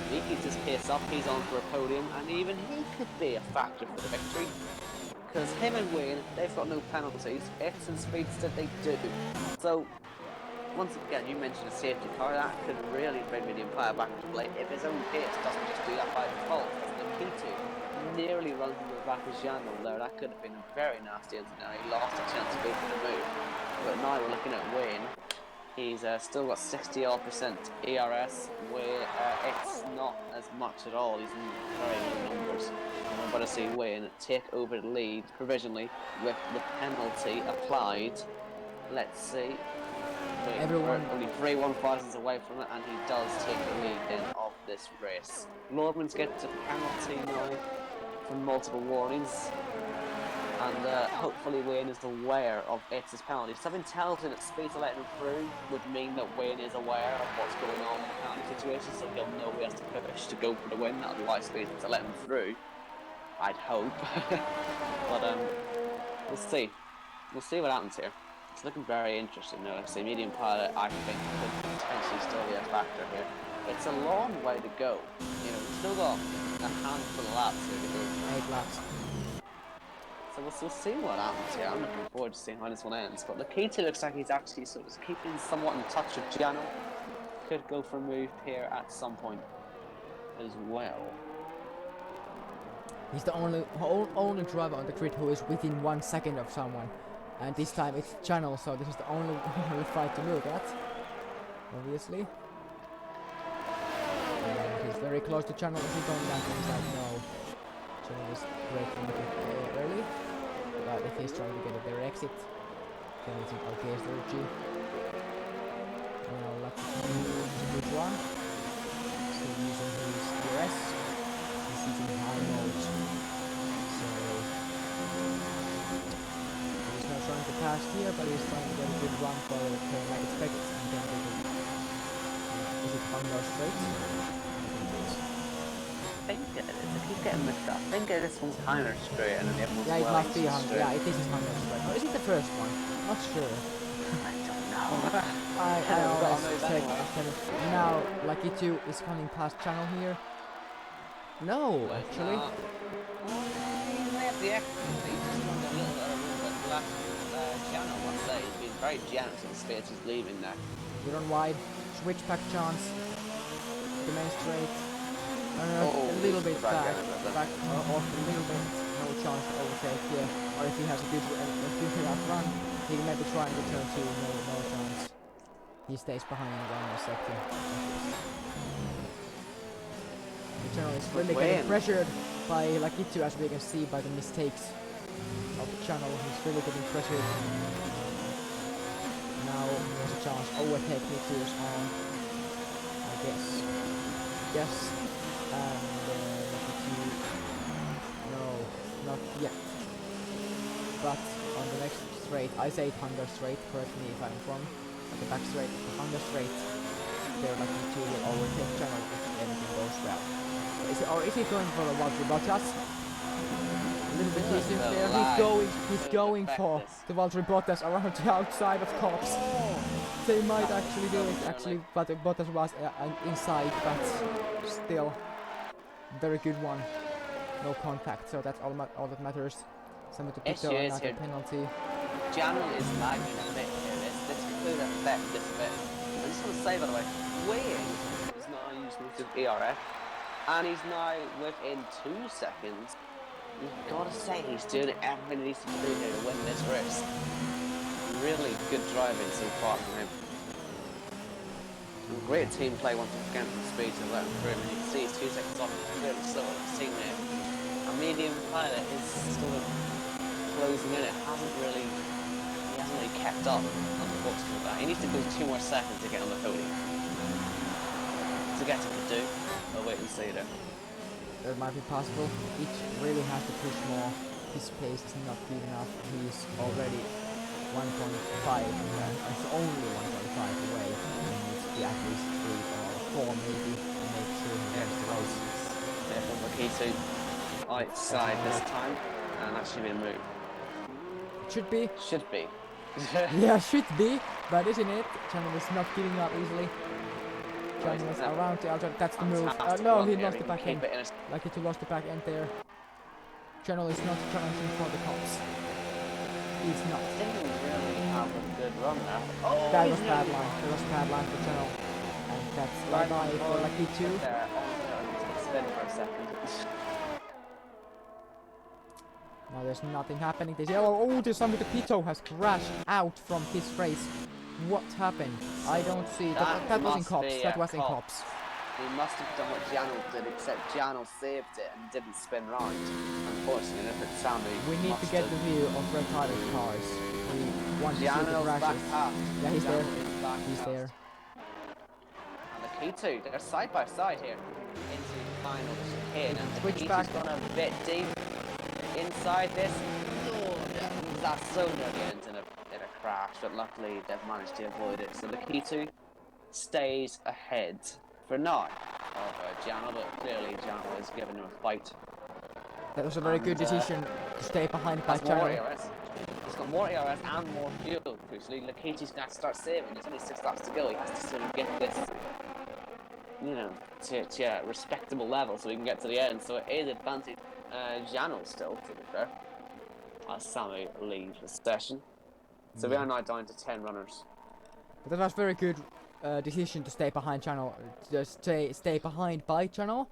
He keeps his pace up, he's on for a podium, and even he could be a factor for the victory. Because him and Wayne, they've got no penalties. X and Speedster, they do. So, once again, you mentioned a safety car, that could really bring medium pilot back into play if his own pace doesn't just do that by default. Because the key to nearly runs into the back of Jano there. That could have been a very nasty incident. He lost a chance to go for the move. But now we're looking at Wayne. He's still got 60% ERS, where it's not as much at all. He's in very low numbers. And we're about to see Wayne take over the lead provisionally with the penalty applied. Let's see. Everyone only 3-1 away from it, and he does take the lead in of this race. Lordmans gets a penalty now from multiple warnings. And hopefully Wayne is aware of X's penalty. Something tells him that speed to let him through would mean that Wayne is aware of what's going on in the penalty situation, so he'll know he has to push to go for the win. That would allow speed to let him through, I'd hope. But we'll see. We'll see what happens here. It's looking very interesting though. So medium pilot, I think, could potentially still be a factor here. It's a long way to go. You know, we've still got a handful of laps here to go. 8 laps. So we'll see what happens here. I'm looking forward to seeing how this one ends. But Lakita looks like he's actually sort of keeping somewhat in touch with Giano. Could go for a move here at some point as well. He's the only driver on the grid who is within 1 second of someone. And this time it's Channel, so this is the only fight to look at. Obviously. And he's very close to Channel. Is he going down to his side? No. Channel is braking a bit early. But if he's trying to get a better exit, then it's an okay strategy. Now let's use this one. Still using his ERS. He's using high mode. So he's not trying to pass here, but he's trying to get a good run for the turn like expected. And then is it on those straights? think it is. I keep getting mixed up. I think it is from Tyler Street and then the other one's Yeah, it must be Wellington 100. Street. Yeah, it is 100 straight. Or is it the first one? Not sure. I don't know. I always those check. anyway. Now, Lucky 2 is coming past channel here. No, actually. He may have the extra. He just wanted a little bit of room, but the last channel, I must say, he's been very generous in the space he's leaving there. You're on wide. Switch back chance. The main straight. A little bit back. Back off a little bit. No chance to overtake here. Or if he has a good enough run, he can maybe try and return to no chance. He stays behind in one more sector. The channel is really getting pressured by Lucky 2, as we can see by the mistakes of the channel. He's really getting pressured. Now there's a chance overtake Nitus on, I guess. Yes. And no, not yet. But on the next straight, I say Hunger straight, correct me if I'm wrong. At the back straight, the Hunger straight, they're Lucky 2 will overtake channel if everything goes well. Or is he going for a Valtteri Bottas? A little bit easier there. He's going for the Valtteri Bottas around the outside of Cops. They might actually do it. Actually, but Bottas was inside, but still, very good one. No contact, so that's all that matters. Somebody to pick up another penalty. General is lagging a bit here. This could affect this bit. I just want to say, by the way, Wayne is now using his ERL. And he's now within 2 seconds. You've got to say he's doing everything he needs to do here to win this race. Really good driving so far from him. And great team play once again from speed to let him through. And you can see he's 2 seconds off. Really slow on his teammate. A medium pilot is sort of closing in. He hasn't really kept up, unfortunately. But he needs to go 2 more seconds to get on the podium. To get him to do. I'll wait and see then. That might be possible. Each really has to push more. His pace is not good enough. He's already 1.5. It's only 1.5 away. He needs to be at least 3 or 4 maybe to make sure he gets the race. Therefore, Makito outside this time, and that should be a move. Should be. Should be. Yeah, should be. But isn't it? Channel is not giving up easily. Channel is around the outside. That's the move. No, he lost the back end. Lucky to lost the back end there. Channel is not challenging for the Cops. He's not. Didn't really have a good run there. That was bad line. That was bad line for Channel. And that's bye-bye for Lucky 2. Spin for a second. Now there's nothing happening. There's there's somebody. The Pito has crashed out from this race. What happened? I don't see. That was in Cops. That was in Cops. He must have done what Janel did, except Janel saved it and didn't spin round. Unfortunately, if it's Sammy, we need to get the view of retired cars. We want to see the crashes. Yeah, he's there. He's there. And the key two, they're side by side here into the final chicane, and the Switch key back. two's gone a bit deep inside this. That's so nearly ended in a crash, but luckily they've managed to avoid it. So the key two stays ahead for now of Janel, but clearly Janel is giving him a fight. That was a very good decision to stay behind by Channel. He's got more ERS and more fuel. Crucially, Lakiti's going to start saving. There's only 6 laps to go. He has to sort of get this, you know, to a respectable level so we can get to the end. So it is advantage Janel still, to be fair, as Sammy leaves the session. So we are now down to 10 runners. But that was very good decision to stay behind Channel, just stay behind by Channel,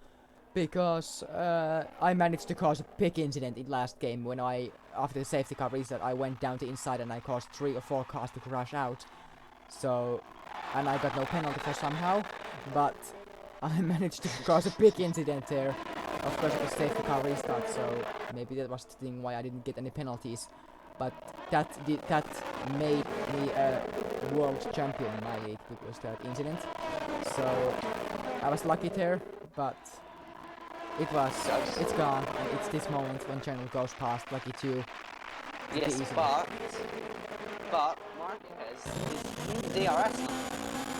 because I managed to cause a big incident in last game when after the safety car reset, I went down the inside and I caused 3 or 4 cars to crash out. So, and I got no penalty for somehow, but I managed to cause a big incident there. Of course, it was safety car restart, so maybe that was the thing why I didn't get any penalties. But that made me a world champion in my league, because that incident. So I was lucky there, but it's gone, and it's this moment when Channel goes past Lucky 2. Yes, but Marquez is in the DRS now,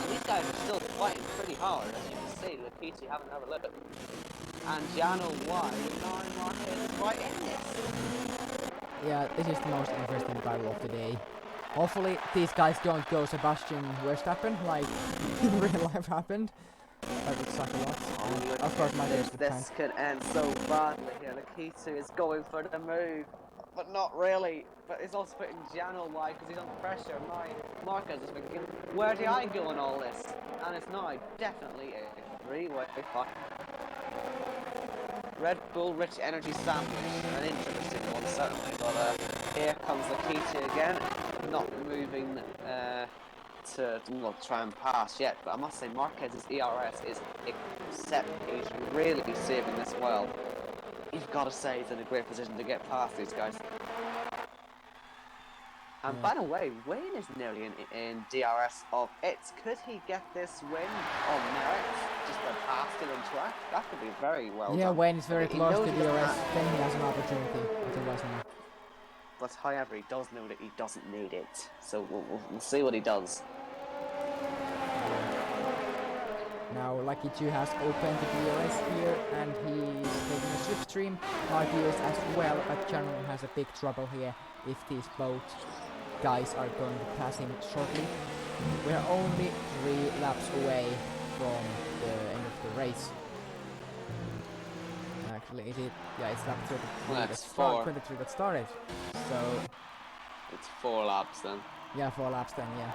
and these guys are still fighting pretty hard, as you can see. Lucky haven't overlooked it. And Jano wide, and Marquez is right in this. Yeah, this is the most interesting battle of the day. Hopefully these guys don't go Sebastian Verstappen like in real life happened. That would suck a lot. And of course my This could end so badly here. Lakitu is going for the move, but not really. But he's also putting Jano wide because he's under pressure. Marquez is thinking, where do I go in all this? And it's now definitely a three-way fight. Red Bull Rich Energy Sandwich, an interesting one certainly, but here comes Lakitu again, not moving to try and pass yet, but I must say Marquez's ERS is exceptional. He's really saving this well. You've got to say he's in a great position to get past these guys. And by the way, Wayne is nearly in DRS of it. Could he get this win on merit just by passing on track? That could be very well done. Yeah, Wayne is very close to DRS, then he has an opportunity, otherwise not. But however, he does know that he doesn't need it. So we'll see what he does. Now Lucky 2 has opened the DRS here and he's taking a slipstream. Marquez as well, but General has a big trouble here if these both guys are going to pass him shortly. We're only 3 laps away from the end of the race. Actually, is it? Yeah, it's lap 33. That's 4. 23 that started. So it's 4 laps then. Yeah, 4 laps then. Yeah.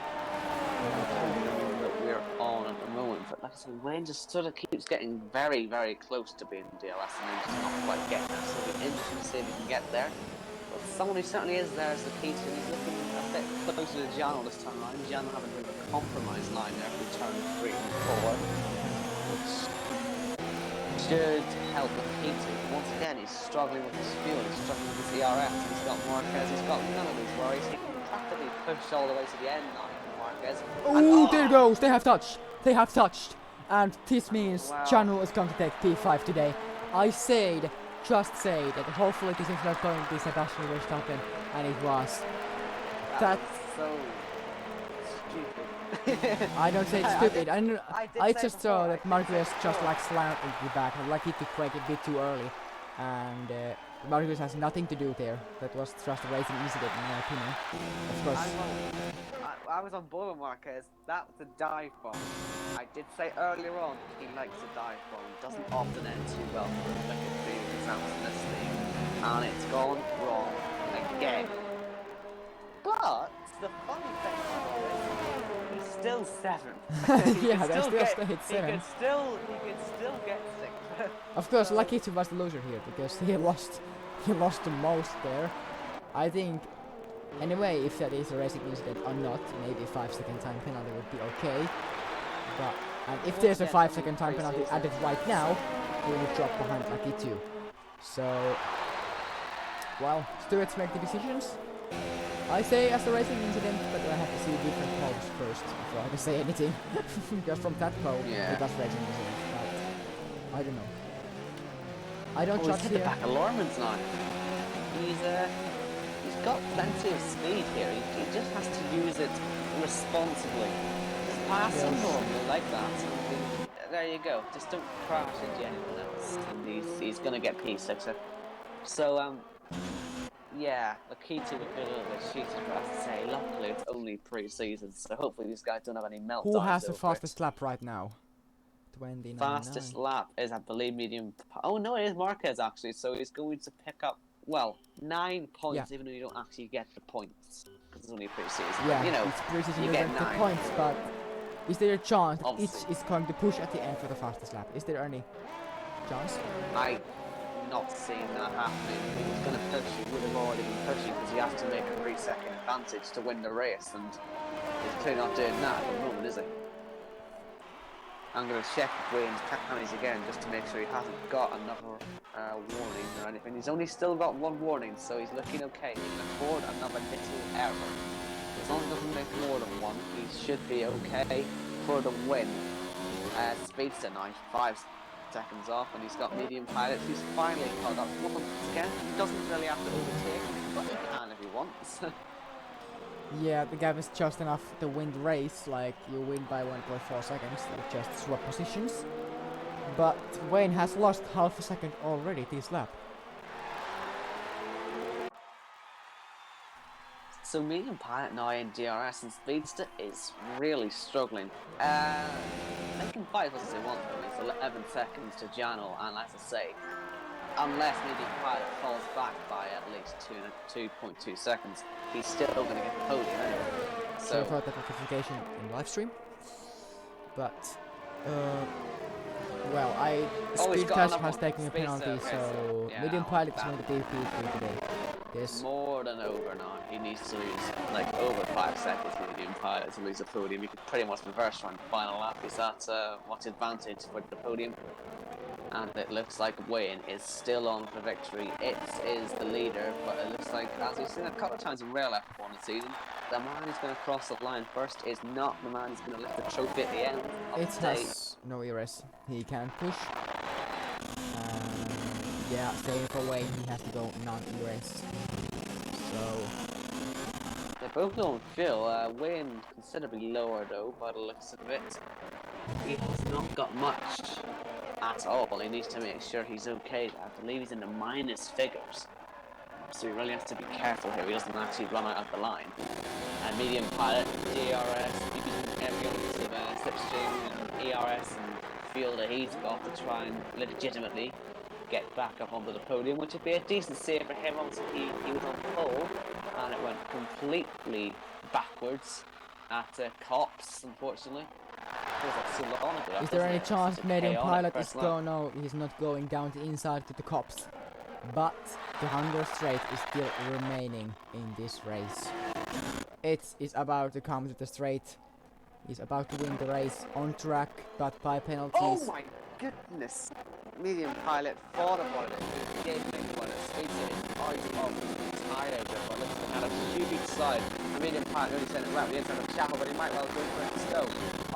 That we're on at the moment, but like I said, Wayne just sort of keeps getting very, very close to being DLS and then just not quite getting there. So it'll be interesting to see if he can get there. But someone who certainly is there is the Keaton. He's looking a bit closer to Jano this time around. Jano having a bit of a compromise line there from turn 3 and 4, which should help with Keaton. Once again, he's struggling with his fuel, he's struggling with his ERS. He's got Marquez, he's got none of these worries. He can practically push all the way to the end now. Oh, there it goes! They have touched! They have touched! And this means Jano is going to take P5 today. I said, just say that hopefully this is not going to be Sebastian Verstappen, and it was. That's so stupid. I don't say it's stupid. I just saw that Marquez just like slammed into the back, and lucky to break a bit too early. And Marquez has nothing to do there. That was just a racing incident in my opinion. Of course. I was on board with Marquez. That was a dive bomb. I did say earlier on he likes a dive bomb. It doesn't often end too well for the field exams in this league. And it's gone wrong again. But the funny thing about it, he's still 7th. Yeah, they still stayed 7th. He could still get 6th. Of course, lucky to was the loser here because he lost the most there. I think. Anyway, if that is a racing incident or not, maybe 5-second time penalty would be okay. But and if there's a 5-second time penalty added right now, he will drop behind Lucky 2. So, well, stewards make the decisions. I say as a racing incident, but I have to see different polls first before I can say anything. Because from that poll, it was racing incident. But I don't know. I don't trust here. Back of Lorman's now. He's got plenty of speed here. He just has to use it responsibly. Just pass him normally like that. And there you go. Just don't crash into anyone else. And he's gonna get P6. So yeah, Lakitu would be a little bit cheated, but I have to say, luckily it's only pre-season, so hopefully these guys don't have any meltdowns. Who has the fastest lap right now? 29. Fastest lap is, I believe, medium. Oh no, it is Marquez actually. So he's going to pick up 9 points, even though you don't actually get the points because it's only pre-season. Yeah, but, you know, it's pre-season. you get 9 the points, but is there a chance that each is going to push at the end for the fastest lap? Is there any chance? I'm not seeing that happening. If he was going to push, he would have already been pushing because he has to make a 3-second advantage to win the race, and he's clearly not doing that at the moment, is he? I'm going to check Wayne's penalties again just to make sure he hasn't got another warning or anything. He's only still got 1 warning, so he's looking okay. He can afford another little error. As long as he doesn't make more than 1, he should be okay for the win. Speedster now, 5 seconds off, and he's got medium pilots. He's finally caught up. Once again, he doesn't really have to overtake, but he can if he wants. Yeah, the gap is just enough to win the race, like you win by 1.4 seconds, you just swap positions. But Wayne has lost half a second already this lap. So medium pilot now in DRS and Speedster is really struggling. They can fight as they want them. It's 11 seconds to Jano, and as I say, unless medium pilot falls back by at least 2.2 seconds, he's still going to get the podium anyway. Sorry for the notification in live stream. But well, Speedcast has taken a penalty, so yeah, medium pilot is going to be P3 today. Yes. More than over now. He needs to lose like over 5 seconds medium pilot to lose the podium. He could pretty much reverse run the final lap. Is that much advantage for the podium? And it looks like Wayne is still on for victory. It is the leader, but it looks like, as we've seen a couple of times in real F1 this season, the man who's going to cross the line first is not the man who's going to lift the trophy at the end of it the day. Has no ERS. He can push. Yeah, same for Wayne. He has to go non-ERS. So they both don't feel. Wayne considerably lower though, by the looks of it. He has not got much at all. He needs to make sure he's okay. I believe he's in the minus figures. So he really has to be careful here. He doesn't actually run out of the line. And medium pilot, DRS, using every ounce of slipstream and ERS and fuel that he's got to try and legitimately get back up onto the podium, which would be a decent save for him. Obviously, he was on pole, and it went completely backwards at Cops, unfortunately. Is there any chance Canadian pilot is going? No, he's not going down the inside to the Cops. But the Hunger Straight is still remaining in this race. It is about to come to the straight. He's about to win the race on track, but by penalties. Oh my goodness! Medium pilot fought about it. He gave him one of speed out of the tyre grip. Looking at a huge slide. The medium pilot only sent it right the inside of the chapel, but he might well go for it still.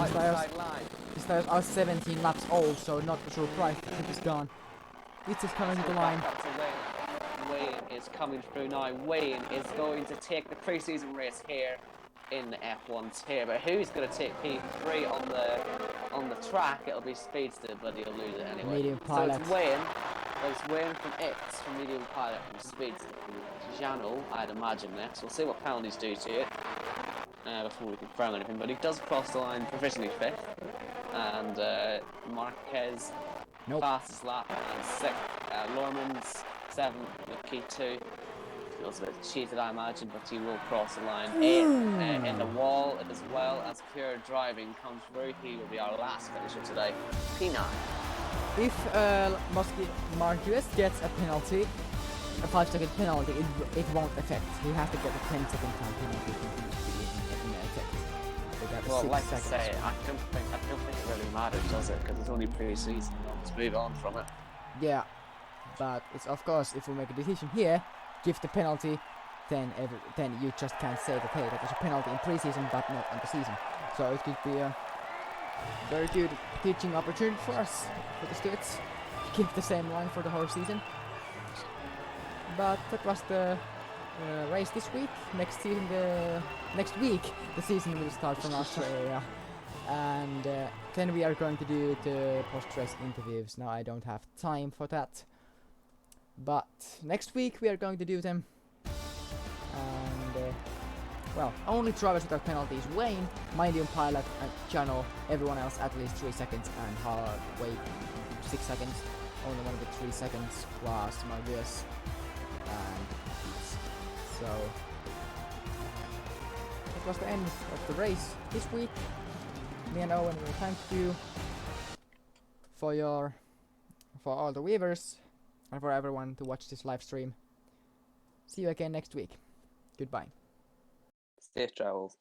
Out the side line. His tires are 17 laps old, so not a surprise the trip is gone. It's just coming to the line. Wayne is coming through now. Wayne is going to take the pre-season race here in the F1 tier, but who's going to take P3 on the track? It'll be Speedster, but he'll lose it anyway. Medium pilot. So it's Wayne from from medium pilot from Speedster from Jano, I'd imagine next. We'll see what penalties do to it before we confirm anything, but he does cross the line provisionally 5th, and Marquez fastest lap and 6th, Lorman's 7th with key 2. Feels a bit cheated, I imagine, but he will cross the line. 8th in the wall, as well as pure driving comes through. He will be our last finisher today. P9. If Marquez gets a penalty, a 5-second penalty, it won't affect. He has to get a 10-second time penalty in effect. Well, like I say, I don't think it really matters, does it? Because it's only pre-season. Let's move on from it. Yeah, but it's of course, if we make a decision here, give the penalty, then you just can't say that, hey, that was a penalty in pre-season but not in the season. So it could be a very good teaching opportunity for us, for the States, to keep the same line for the whole season. But that was the race this week. Next week the season will start from Australia, and then we are going to do the post-race interviews. Now I don't have time for that, but next week we are going to do them. And well, only drivers without penalties: Wayne, medium pilot, and Channel. Everyone else at least 3 seconds, and Hardway 6 seconds. Only one of the 3 seconds was Margus and Peace. So that was the end of the race this week. Me and Owen will thank you for all the viewers and for everyone to watch this live stream. See you again next week. Goodbye. Safe travels.